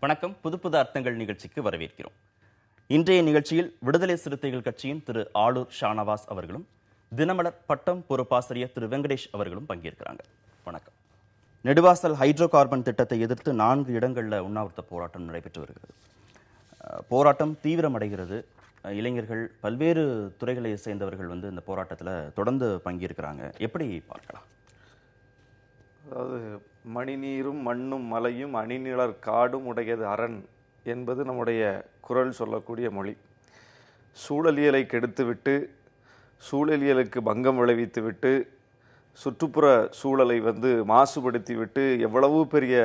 வணக்கம். புது புது அர்த்தங்கள் நிகழ்ச்சிக்கு வரவேற்கிறோம். இன்றைய நிகழ்ச்சியில் விடுதலை சிறுத்தைகள் கட்சியின் திரு ஆளூர் ஷானவாஸ் அவர்களும் தினமலர் பட்டம் பொறுப்பாசிரியர் திரு வெங்கடேஷ் அவர்களும் பங்கேற்கிறாங்க. வணக்கம். நெடுவாசல் ஹைட்ரோ கார்பன் திட்டத்தை எதிர்த்து 4 இடங்களில் உண்ணாவிரத போராட்டம் நடைபெற்று வருகிறது. போராட்டம் தீவிரமடைகிறது. இளைஞர்கள் பல்வேறு துறைகளை சேர்ந்தவர்கள் இந்த போராட்டத்தில் தொடர்ந்து பங்கேற்கிறாங்க. எப்படி பார்க்கலாம்? அதாவது மணிநீரும் மண்ணும் மலையும் அணிநிழற் காடும் உடையது அரண் என்பது நம்முடைய குரல் சொல்லக்கூடிய மொழி. சூழலியலை கெடுத்துவிட்டு, சூழலியலுக்கு பங்கம் விளைவித்துவிட்டு, சுற்றுப்புற சூழலை மாசுபடுத்திவிட்டு எவ்வளவு பெரிய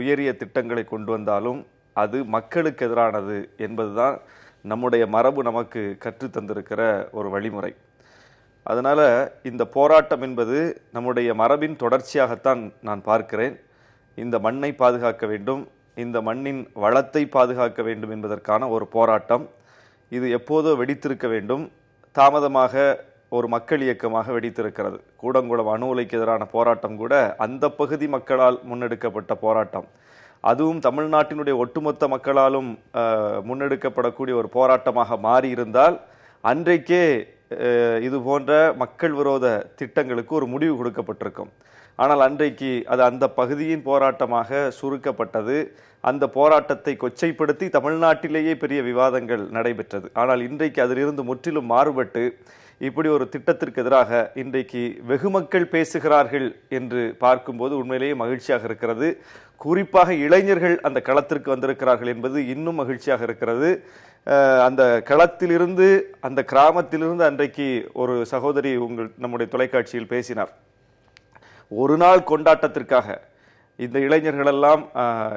உயரிய திட்டங்களை கொண்டு வந்தாலும் அது மக்களுக்கு எதிரானது என்பதுதான் நம்முடைய மரபு நமக்கு கற்றுத்தந்திருக்கிற ஒரு வழிமுறை. அதனால் இந்த போராட்டம் என்பது நம்முடைய மரபின் தொடர்ச்சியாகத்தான் நான் பார்க்கிறேன். இந்த மண்ணை பாதுகாக்க வேண்டும், இந்த மண்ணின் வளத்தை பாதுகாக்க வேண்டும் என்பதற்கான ஒரு போராட்டம். இது எப்போதோ வெடித்திருக்க வேண்டும். தாமதமாக ஒரு மக்கள் இயக்கமாக வெடித்திருக்கிறது. கூடங்குளம் அணு உலைக்கு எதிரான போராட்டம் கூட அந்த பகுதி மக்களால் முன்னெடுக்கப்பட்ட போராட்டம். அதுவும் தமிழ்நாட்டினுடைய ஒட்டுமொத்த மக்களாலும் முன்னெடுக்கப்படக்கூடிய ஒரு போராட்டமாக மாறியிருந்தால் அன்றைக்கே இது போன்ற மக்கள் விரோத திட்டங்களுக்கு ஒரு முடிவு கொடுக்கப்பட்டிருக்கும். ஆனால் அன்றைக்கு அது அந்த பகுதியின் போராட்டமாக சுருக்கப்பட்டது. அந்த போராட்டத்தை கொச்சைப்படுத்தி தமிழ்நாட்டிலேயே பெரிய விவாதங்கள் நடைபெற்றது. ஆனால் இன்றைக்கு அதிலிருந்து முற்றிலும் மாறுபட்டு இப்படி ஒரு திட்டத்திற்கு எதிராக இன்றைக்கு வெகு மக்கள் பேசுகிறார்கள் என்று பார்க்கும்போது உண்மையிலேயே மகிழ்ச்சியாக இருக்கிறது. குறிப்பாக இளைஞர்கள் அந்த களத்திற்கு வந்திருக்கிறார்கள் என்பது இன்னும் மகிழ்ச்சியாக இருக்கிறது. அந்த களத்திலிருந்து, அந்த கிராமத்திலிருந்து அன்றைக்கு ஒரு சகோதரி நம்முடைய தொலைக்காட்சியில் பேசினார். ஒரு நாள் கொண்டாட்டத்திற்காக இந்த இளைஞர்கள் எல்லாம்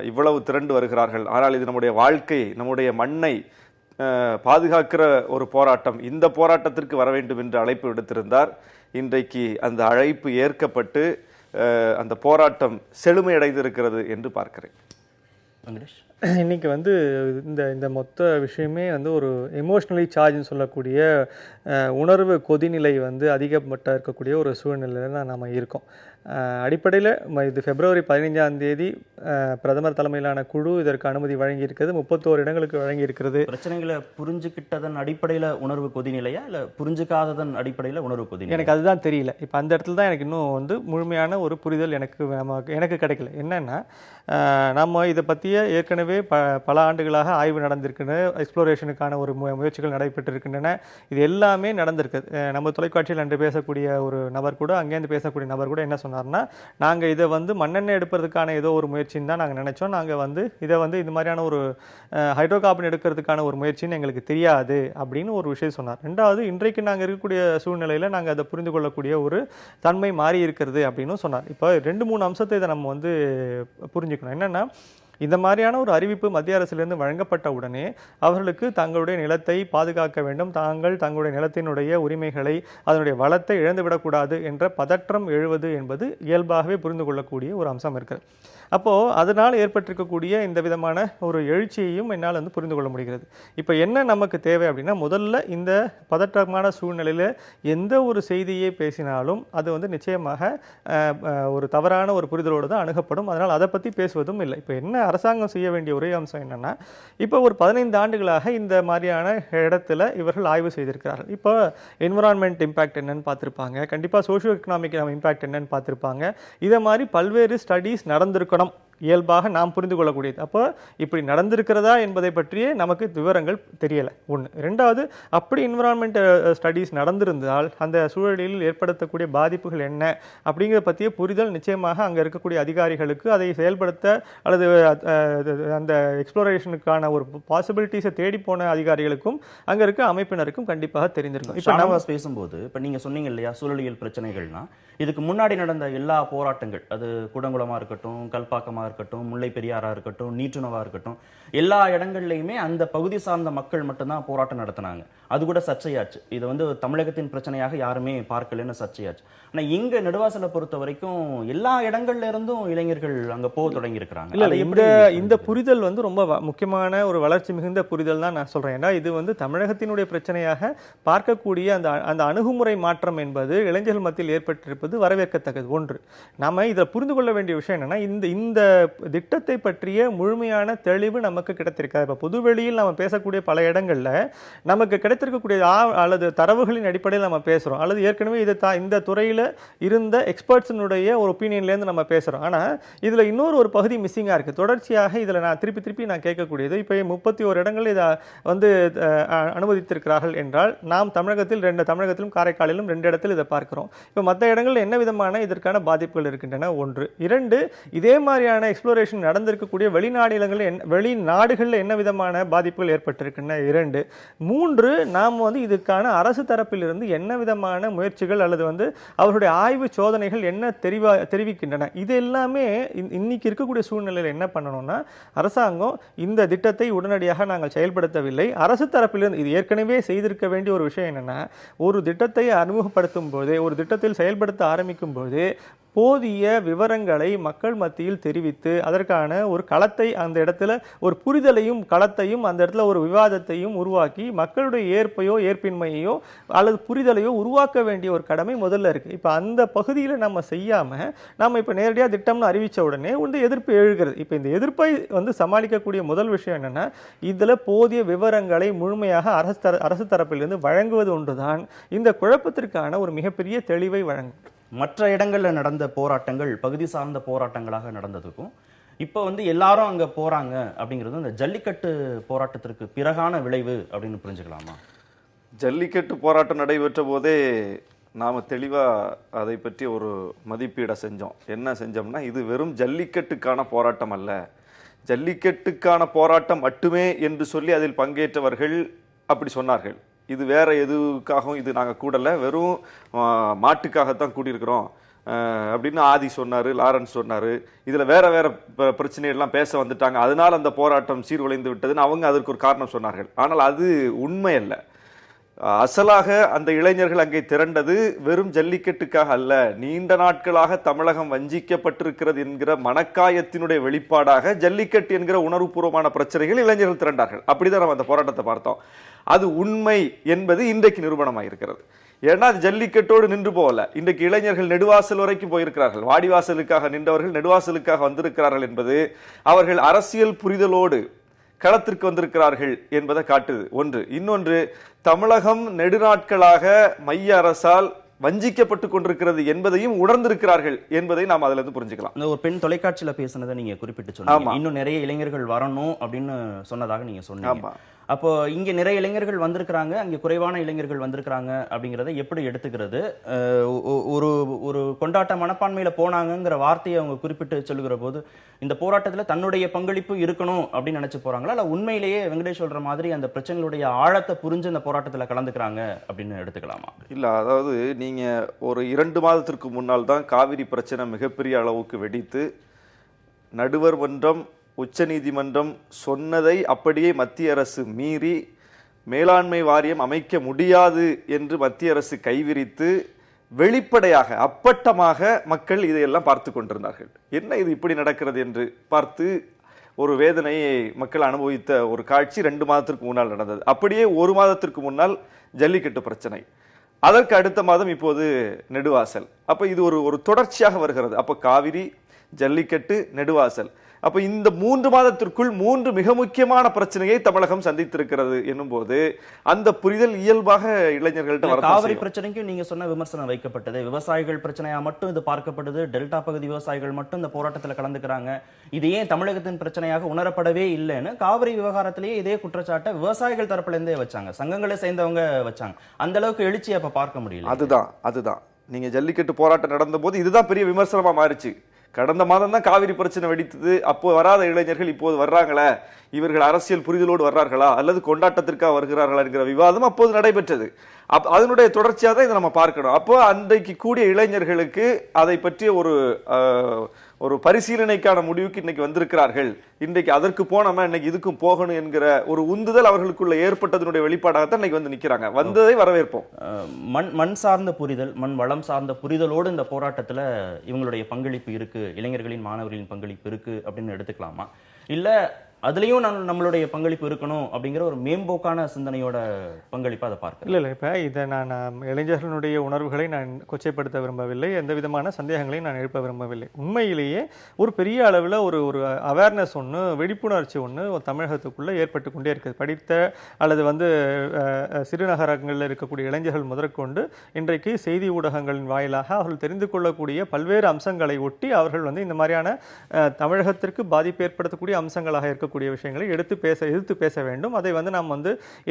இவ்வளவு திரண்டு வருகிறார்கள், ஆனால் இது நம்முடைய வாழ்க்கையை, நம்முடைய மண்ணை பாதுகாக்கிற ஒரு போராட்டம், இந்த போராட்டத்திற்கு வர வேண்டும் என்று அழைப்பு விடுத்திருந்தார். இன்றைக்கு அந்த அழைப்பு ஏற்கப்பட்டு அந்த போராட்டம் செழுமையடைந்திருக்கிறது என்று பார்க்கிறேன். இன்னைக்கு இந்த மொத்த விஷயமே ஒரு எமோஷ்னலி சார்ஜ்னு சொல்லக்கூடிய உணர்வு கொதிநிலை அதிகப்பட்ட இருக்கக்கூடிய ஒரு சூழ்நிலையில் தான் நாம் இருக்கோம். அடிப்படையில் இது பிப்ரவரி 15ஆம் தேதி பிரதமர் தலைமையிலான குழு இதற்கு அனுமதி வழங்கியிருக்கிறது. 31 இடங்களுக்கு வழங்கியிருக்கிறது. பிரச்சனைகளை புரிஞ்சுக்கிட்டதன் அடிப்படையில் உணர்வு கொதிநிலையா இல்லை புரிஞ்சுக்காததன் அடிப்படையில் உணர்வு கொதிநிலை? எனக்கு அதுதான் தெரியல. இப்போ அந்த இடத்துல தான் எனக்கு இன்னும் முழுமையான ஒரு புரிதல் எனக்கு கிடைக்கல. என்னன்னா, நம்ம இதை பற்றிய ஏற்கனவே பல ஆண்டுகளாக ஆய்வு நடந்திருக்கின்றன, எக்ஸ்ப்ளோரேஷனுக்கான ஒரு முயற்சிகள் நடைபெற்றிருக்கின்றன. இது எல்லாமே நடந்திருக்கு. நம்ம தொலைக்காட்சியில் அன்று பேசக்கூடிய ஒரு நபர் கூட, அங்கேருந்து பேசக்கூடிய நபர் கூட என்ன சொன்னார்னா, நாங்கள் இதை மண்ணெண்ணெய் எடுப்பதற்கான ஏதோ ஒரு முயற்சின்னு தான் நாங்கள் நினைச்சோம். நாங்கள் இதை இந்த மாதிரியான ஒரு ஹைட்ரோ கார்பன் எடுக்கிறதுக்கான ஒரு முயற்சின்னு எங்களுக்கு தெரியாது அப்படின்னு ஒரு விஷயம் சொன்னார். ரெண்டாவது, இன்றைக்கு நாங்கள் இருக்கக்கூடிய சூழ்நிலையில் நாங்கள் அதை புரிந்து கொள்ளக்கூடிய ஒரு தன்மை மாறி இருக்கிறது அப்படின்னு சொன்னார். இப்போ 2-3 அம்சத்தை இதை நம்ம புரிஞ்சுக்கணும். என்னன்னா, இந்த மாதிரியான ஒரு அறிவிப்பு மத்திய அரசிலிருந்து வழங்கப்பட்ட உடனே அவர்களுக்கு தங்களுடைய நிலத்தை பாதுகாக்க வேண்டும், தங்களுடைய நிலத்தினுடைய உரிமைகளை, அதனுடைய வளத்தை இழந்துவிடக்கூடாது என்ற பதற்றம் எழுவது என்பது இயல்பாகவே புரிந்து கொள்ளக்கூடிய ஒரு அம்சம் இருக்குது. அப்போது அதனால் ஏற்பட்டிருக்கக்கூடிய இந்த விதமான ஒரு எழுச்சியையும் என்னால் புரிந்து கொள்ள முடிகிறது. இப்போ என்ன நமக்கு தேவை அப்படின்னா, முதல்ல இந்த பதற்றமான சூழ்நிலையில் எந்த ஒரு செய்தியை பேசினாலும் அது நிச்சயமாக ஒரு தவறான ஒரு புரிதலோடு தான் அணுகப்படும். அதனால் அதை பற்றி பேசுவதும் இல்லை. இப்போ என்ன அரசாங்கம் செய்ய வேண்டிய ஒரே அம்சம் என்னன்னா, இப்போ ஒரு 15 ஆண்டுகளாக இந்த மாதிரியான இடத்துல இவர்கள் ஆய்வு செய்திருக்கிறார்கள். இப்போ என்விரான்மெண்ட் இம்பாக்ட் என்னன்னு பார்த்துருப்பாங்க, கண்டிப்பாக சோஷியோ எக்கனாமிக் இம்பாக்ட் என்னன்னு பார்த்துருப்பாங்க. இதை மாதிரி பல்வேறு ஸ்டடீஸ் நடந்திருக்கணும், இயல்பாக நாம் புரிந்து கொள்ளக்கூடியது. அப்போ இப்படி நடந்திருக்கிறதா என்பதை பற்றியே நமக்கு விவரங்கள் தெரியலை. ஒன்று. ரெண்டாவது, அப்படி என்விரான்மெண்ட் ஸ்டடீஸ் நடந்திருந்தால் அந்த சூழலில் ஏற்படுத்தக்கூடிய பாதிப்புகள் என்ன அப்படிங்கிறத பற்றிய புரிதல் நிச்சயமாக அங்கே இருக்கக்கூடிய அதிகாரிகளுக்கு, அதை செயல்படுத்த அல்லது அந்த எக்ஸ்ப்ளோரேஷனுக்கான ஒரு பாசிபிலிட்டிஸை தேடி போன அதிகாரிகளுக்கும் அங்கே இருக்க அமைப்பினருக்கும் கண்டிப்பாக தெரிந்திருக்கும். இப்போ நம்ம பேசும்போது இப்போ நீங்கள் சொன்னீங்க இல்லையா, சூழலியல் பிரச்சனைகள்னா இதுக்கு முன்னாடி நடந்த எல்லா போராட்டங்கள், அது கூடங்குளமாக இருக்கட்டும், கல்பாக்கமாக இருக்கட்டும், முல்லை பெரியாரா இருக்கட்டும், நீட்டுணவா இருக்கட்டும், எல்லா இடங்கள்லையுமே அந்த பகுதி சார்ந்த மக்கள் மட்டும்தான் போராட்டம் நடத்தினாங்க. அது கூட சர்ச்சையாச்சு. இது தமிழகத்தின் பிரச்சனையாக யாருமே பார்க்கலன்னு சர்ச்சையாச்சு. ஆனால் இங்க நெடுவாசலை பொறுத்த வரைக்கும் எல்லா இடங்கள்ல இருந்தும் இளைஞர்கள் அங்க போக தொடங்கி இருக்கிறாங்க. இல்ல, இந்த புரிதல் ரொம்ப முக்கியமான ஒரு வளர்ச்சி மிகுந்த புரிதல் தான் நான் சொல்றேன். ஏன்னா இது தமிழகத்தினுடைய பிரச்சனையாக பார்க்கக்கூடிய அந்த அணுகுமுறை மாற்றம் என்பது இளைஞர்கள் மத்தியில் ஏற்பட்டிருப்பது வரவேற்கத்தக்கது. ஒன்று. நாம இதை புரிந்து கொள்ள வேண்டிய விஷயம் என்னன்னா, இந்த திட்டத்தை பற்றிய முழுமையான தெளிவு நமக்கு கிடைத்திருக்காது. இப்போ பொதுவெளியில் நம்ம பேசக்கூடிய பல இடங்கள்ல நமக்கு கிடைத்திருக்கக்கூடிய அல்லது தரவுகளின் அடிப்படையில் நம்ம பேசுறோம், அல்லது ஏற்கனவே இந்த துறையில இருந்த எக்ஸ்பர்ட்ஸினுடைய ஒரு ஒப்பீனியன்லேருந்து நம்ம பேசுறோம். ஆனா இதுல இன்னொரு பகுதி மிஸ்ஸிங்கா இருக்கு. தொடர்ச்சியாக இதுல நான் திருப்பி நான் கேட்கக்கூடியது, இப்போ 31 இடங்கள் இதை வந்து அனுமதித்திருக்கிறார்கள் என்றால், நாம் தமிழகத்திலும் காரைக்காலிலும் 2 இடத்தில் இதை பார்க்கிறோம். இப்போ மற்ற இடங்களில் என்ன விதமான இதற்கான பாதிப்புகள் இருக்கின்றன? 1. 2, இதே மாதிரியான எக்ஸ்ப்ளோரேஷன் நடந்திருக்கக்கூடிய வெளிநாடுகளில் என்ன விதமான பாதிப்புகள் ஏற்பட்டிருக்கின்றன? 2. 3, நாம் வந்து இதுக்கான அரசு தரப்பிலிருந்து என்ன விதமான முயற்சிகள் அல்லது வந்து அவர்களுடைய ஆய்வு சோதனைகள் என்ன தெரிவிக்கின்றன? இது எல்லாமே இன்னைக்கு இருக்கக்கூடிய சூழ்நிலையில் என்ன பண்ணணும்னா, அரசாங்கம் இந்த திட்டத்தை உடனடியாக நாங்கள் செயல்படுத்தவில்லை. அரசு தரப்பிலிருந்து இது ஏற்கனவே செய்திருக்க வேண்டிய ஒரு விஷயம் என்னன்னா, ஒரு திட்டத்தை அறிமுகப்படுத்தும் போது, ஒரு திட்டத்தில் செயல்படுத்த ஆரம்பிக்கும் போது போதிய விவரங்களை மக்கள் மத்தியில் தெரிவித்து அதற்கான ஒரு களத்தை அந்த இடத்துல ஒரு புரிதலையும் களத்தையும் அந்த இடத்துல ஒரு விவாதத்தையும் உருவாக்கி மக்களுடைய ஏற்பின்மையோ அல்லது புரிதலையோ உருவாக்க வேண்டிய ஒரு கடமை முதல்ல இருக்கு. இப்ப அந்த பகுதியில் நம்ம செய்யாம நம்ம இப்ப நேரடியாக திட்டம்னு அறிவிச்ச உடனே வந்து எதிர்ப்பு எழுகிறது. இப்ப இந்த எதிர்ப்பை வந்து சமாளிக்கக்கூடிய முதல் விஷயம் என்னன்னா, இதுல போதிய விவரங்களை முழுமையாக அரசு தரப்பிலிருந்து வழங்குவது ஒன்றுதான் இந்த குழப்பத்திற்கான ஒரு மிகப்பெரிய தெளிவை வழங்கும். மற்ற இடங்கள்ல நடந்த போராட்டங்கள் பகுதி சார்ந்த போராட்டங்களாக நடந்ததுக்கும் இப்போ வந்து எல்லாரும் அங்க போறாங்க அப்படிங்கிறது இந்த ஜல்லிக்கட்டு போராட்டத்திற்கு பிறகான விளைவு அப்படின்னு புரிஞ்சுக்கலாமா? ஜல்லிக்கட்டு போராட்டம் நடைபெற்ற போதே நாம் தெளிவாக அதை பற்றி ஒரு மதிப்பீடை செஞ்சோம். என்ன செஞ்சோம்னா, இது வெறும் ஜல்லிக்கட்டுக்கான போராட்டம் அல்ல, ஜல்லிக்கட்டுக்கான போராட்டம் மட்டுமே என்று சொல்லி அதில் பங்கேற்றவர்கள் அப்படி சொன்னார்கள். இது வேற எதுக்காகவும் இது நாங்கள் கூடலை, வெறும் மாட்டுக்காகத்தான் கூடியிருக்கிறோம் அப்படின்னு ஆதி சொன்னார், லாரன்ஸ் சொன்னார். இதில் வேற வேற பிரச்சனைகள்லாம் பேச வந்துட்டாங்க, அதனால் அந்த போராட்டம் சீர்குலைந்து விட்டதுன்னு அவங்க அதற்கு ஒரு காரணம் சொன்னார்கள். ஆனால் அது உண்மை அல்ல. அசலாக அந்த இளைஞர்கள் அங்கே திரண்டது வெறும் ஜல்லிக்கட்டுக்காக அல்ல, நீண்ட நாட்களாக தமிழகம் வஞ்சிக்கப்பட்டிருக்கிறது என்கிற மனக்காயத்தினுடைய வெளிப்பாடாக ஜல்லிக்கட்டு என்கிற உணர்வுபூர்வமான பிரச்சனைகள் இளைஞர்கள் திரண்டார்கள். அப்படிதான் நம்ம அந்த போராட்டத்தை பார்த்தோம். அது உண்மை என்பது இன்றைக்கு நிரூபணமாயிருக்கிறது. ஏன்னா அது ஜல்லிக்கட்டோடு நின்று போகல, இன்றைக்கு இளைஞர்கள் நெடுவாசல் வரைக்கும் போயிருக்கிறார்கள். வாடிவாசலுக்காக நின்றவர்கள் நெடுவாசலுக்காக வந்திருக்கிறார்கள் என்பது அவர்கள் அரசியல் புரிதலோடு களத்திற்கு வந்திருக்கிறார்கள் என்பதை காட்டுது. ஒன்று. இன்னொன்று, தமிழகம் நெடுநாட்களாக மைய அரசால் வஞ்சிக்கப்பட்டு கொண்டிருக்கிறது என்பதையும் உணர்ந்திருக்கிறார்கள் என்பதை நாம் அதுல இருந்து புரிஞ்சுக்கலாம். இந்த ஒரு பெண் தொலைக்காட்சியில பேசுனதை நீங்க குறிப்பிட்டு சொன்னீங்க, இன்னும் நிறைய இளைஞர்கள் வரணும் அப்படின்னு சொன்னதாக நீங்க சொன்னீங்க. அப்போ இங்க நிறைய இளைஞர்கள் வந்திருக்கிறாங்க, அங்க குறைவான இளைஞர்கள் வந்திருக்கிறாங்க அப்படிங்கறத எப்படி எடுத்துக்கிறது? ஒரு ஒரு கொண்டாட்ட மனப்பான்மையில போனாங்கிற வார்த்தையை அவங்க குறிப்பிட்டு சொல்லுகிற போது இந்த போராட்டத்துல தன்னுடைய பங்களிப்பு இருக்கணும் அப்படின்னு நினைச்சு போறாங்களா, இல்ல உண்மையிலேயே வெங்கடேஷ் சொல்ற மாதிரி அந்த பிரச்சனைகளுடைய ஆழத்தை புரிஞ்சு அந்த போராட்டத்துல கலந்துக்கிறாங்க அப்படின்னு எடுத்துக்கலாமா? இல்ல, அதாவது நீங்க ஒரு 2 மாதத்திற்கு முன்னால் தான் காவிரி பிரச்சனை மிகப்பெரிய அளவுக்கு வெடித்து நடுவர் மன்றம் உச்ச நீதிமன்றம் சொன்னதை அப்படியே மத்திய அரசு மீறி மேலாண்மை வாரியம் அமைக்க முடியாது என்று மத்திய அரசு கைவிரித்து வெளிப்படையாக அப்பட்டமாக மக்கள் இதையெல்லாம் பார்த்து கொண்டிருந்தார்கள். என்ன இது இப்படி நடக்கிறது என்று பார்த்து ஒரு வேதனையை மக்கள் அனுபவித்த ஒரு காட்சி 2 மாதத்திற்கு முன்னால் நடந்தது. அப்படியே 1 மாதத்திற்கு முன்னால் ஜல்லிக்கட்டு பிரச்சனை, அதற்கு அடுத்த மாதம் இப்போது நெடுவாசல். அப்ப இது ஒரு தொடர்ச்சியாக வருகிறது. அப்ப காவிரி, ஜல்லிக்கட்டு, நெடுவாசல். அப்ப இந்த 3 மாதத்திற்குள் 3 மிக முக்கியமான பிரச்சனையை தமிழகம் சந்தித்திருக்கிறது என்னும் போது அந்த புரிதல் இயல்பாக இளைஞர்கள்ட்ட வர. காவிரி பிரச்சனைக்கும் நீங்க சொன்ன விமர்சனம் வைக்கப்பட்டது, விவசாயிகள் பிரச்சனையா மட்டும் இது பார்க்கப்படுது, டெல்டா பகுதி விவசாயிகள் மட்டும் இந்த போராட்டத்தில் கலந்துக்கிறாங்க, இது ஏன் தமிழகத்தின் பிரச்சனையாக உணரப்படவே இல்லைன்னு காவிரி விவகாரத்திலேயே இதே குற்றச்சாட்டை விவசாயிகள் தரப்புல இருந்தே வச்சாங்க, சங்கங்களை சேர்ந்தவங்க வச்சாங்க. அந்த அளவுக்கு எழுச்சி அப்ப பார்க்க முடியல. அதுதான் நீங்க ஜல்லிக்கட்டு போராட்டம் நடந்த போது இதுதான் பெரிய விமர்சனமா மாறிச்சு. கடந்த மாதம் தான் காவிரி பிரச்சனை வெடித்தது, அப்போ வராத இளைஞர்கள் இப்போது வர்றாங்களே, இவர்கள் அரசியல் புரிதலோடு வர்றார்களா அல்லது கொண்டாட்டத்திற்காக வருகிறார்களா என்கிற விவாதம் அப்போது நடைபெற்றது. அதனுடைய தொடர்ச்சியாக தான் இதை நம்ம பார்க்கணும். அப்போ அன்றைக்கு கூடிய இளைஞர்களுக்கு அதை பற்றிய ஒரு பரிசீலனைக்கான முடிவுக்கு இன்னைக்கு வந்திருக்கிறார்கள். இன்றைக்கு அதற்கு போனோமா, இன்னைக்கு இதுக்கும் போகணும் என்கிற ஒரு உந்துதல் அவர்களுக்குள்ள ஏற்பட்டதனுடைய வெளிப்பாடாகத்தான் இன்னைக்கு வந்து நிக்கிறாங்க. வந்ததை வரவேற்போம். மண் சார்ந்த புரிதல், மண் வளம் சார்ந்த புரிதலோடு இந்த போராட்டத்துல இவங்களுடைய பங்களிப்பு இருக்கு, இளைஞர்களின் மாணவர்களின் பங்களிப்பு இருக்கு அப்படின்னு எடுத்துக்கலாமா? இல்ல அதுலயும் நம்மளுடைய பங்களிப்பு இருக்கணும் அப்படிங்கிற ஒரு மேம்போக்கான சிந்தனையோட பங்களிப்பா அதை பார்க்க. இல்லை இப்போ இதை நான் இளைஞர்களுடைய உணர்வுகளை நான் கொச்சைப்படுத்த விரும்பவில்லை, எந்த விதமான சந்தேகங்களையும் நான் எழுப்ப விரும்பவில்லை. உண்மையிலேயே ஒரு பெரிய அளவில் ஒரு ஒரு அவேர்னஸ் ஒன்று, விழிப்புணர்ச்சி ஒன்று தமிழகத்துக்குள்ளே ஏற்பட்டு கொண்டே இருக்குது. படித்த அல்லது சிறுநகரங்களில் இருக்கக்கூடிய இளைஞர்கள் முதற்கொண்டு இன்றைக்கு செய்தி ஊடகங்களின் வாயிலாக அவர்கள் தெரிந்து கொள்ளக்கூடிய பல்வேறு அம்சங்களை ஒட்டி அவர்கள் இந்த மாதிரியான தமிழகத்திற்கு பாதிப்பு ஏற்படுத்தக்கூடிய அம்சங்களாக இருக்கக்கூடிய விஷயங்களை எதிர்த்து பேச வேண்டும். அதை நாம்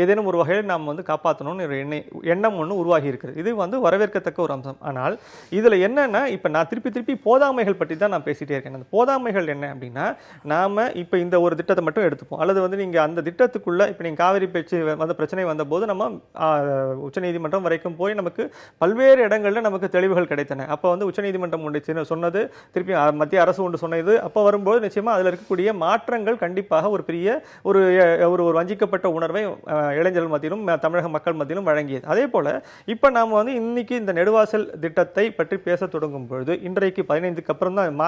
ஏதேனும் ஒரு வகையில் நாம் காப்பாற்றணும்னு எண்ணம் ஒன்று உருவாகி இருக்குது. இது வரவேற்கத்தக்க ஒரு அம்சம். ஆனால் இதுல என்னன்னா, இப்ப நான் திருப்பி போதாமைகள் பற்றி தான் நான் பேசிட்டே இருக்கேன். அந்த போதாமைகள் என்ன அப்படின்னா, நாம இப்ப இந்த ஒரு திட்டத்தை மட்டும் எடுத்துப்போம், அல்லது நீங்க அந்த திட்டத்துக்குள்ள இப்ப நீங்க காவிரி பேச்சு பிரச்சனை வந்த போது நம்ம உச்சநீதிமன்றம் வரைக்கும் போய் நமக்கு பல்வேறு இடங்கள்ல நமக்கு தெளிவுகள் கிடைத்தன. அப்ப உச்சநீதிமன்றம் ஒன்று சொன்னது, திருப்பி மத்திய அரசு ஒன்று சொன்னது, அப்ப வரும்போது நிச்சயமா அதுல இருக்கக்கூடிய மாற்றங்கள் கண்டிப்பாக ஒரு பெரிய ஒரு வஞ்சிக்கப்பட்ட உணர்வை இளைஞர்கள் மத்தியிலும் தமிழக மக்கள் மத்தியிலும் வழங்கியது. அதே போல இப்ப நாம இன்னைக்கு இந்த நெடுவாசல் திட்டத்தை பற்றி பேச தொடங்கும் பொழுது, இன்றைக்கு 15க்கு அப்புறம் தான்,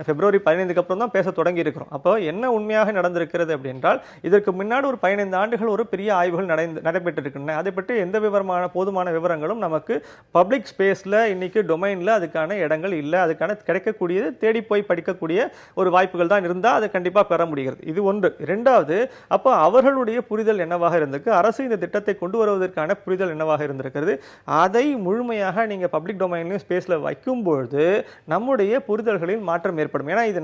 பிப்ரவரி 15க்கு அப்புறம் தான் பேச தொடங்கி இருக்கிறோம். அப்போ என்ன உண்மையாக நடந்திருக்கிறது அப்படின்றால், இதற்கு முன்னாடி ஒரு 15 ஆண்டுகள் ஒரு பெரிய ஆய்வுகள் நடைபெற்றிருக்கின்றன. அதை பற்றி எந்த போதுமான விவரங்களும் நமக்கு பப்ளிக் ஸ்பேஸ்ல இன்னைக்கு டொமைன்ல அதுக்கான இடங்கள் இல்லை. அதுக்கான கிடைக்கக்கூடியது தேடி போய் படிக்கக்கூடிய ஒரு வாய்ப்புகள் தான் இருந்தால் அதை கண்டிப்பாக பெற முடிகிறது. இது ஒன்று. இரண்டாவது, அப்போ அவர்களுடைய புரிதல் என்னவாக இருந்திருக்கு, அரசு இந்த திட்டத்தை கொண்டு வருவதற்கான புரிதல் என்னவாக இருந்திருக்கிறது, அதை முழுமையாக நீங்க பப்ளிக் டொமைன்லையும் ஸ்பேஸ்ல வைக்கும்பொழுது நம்முடைய புரிதல்களில் மாற்றம் ஏற்படும். ஏன்னா இது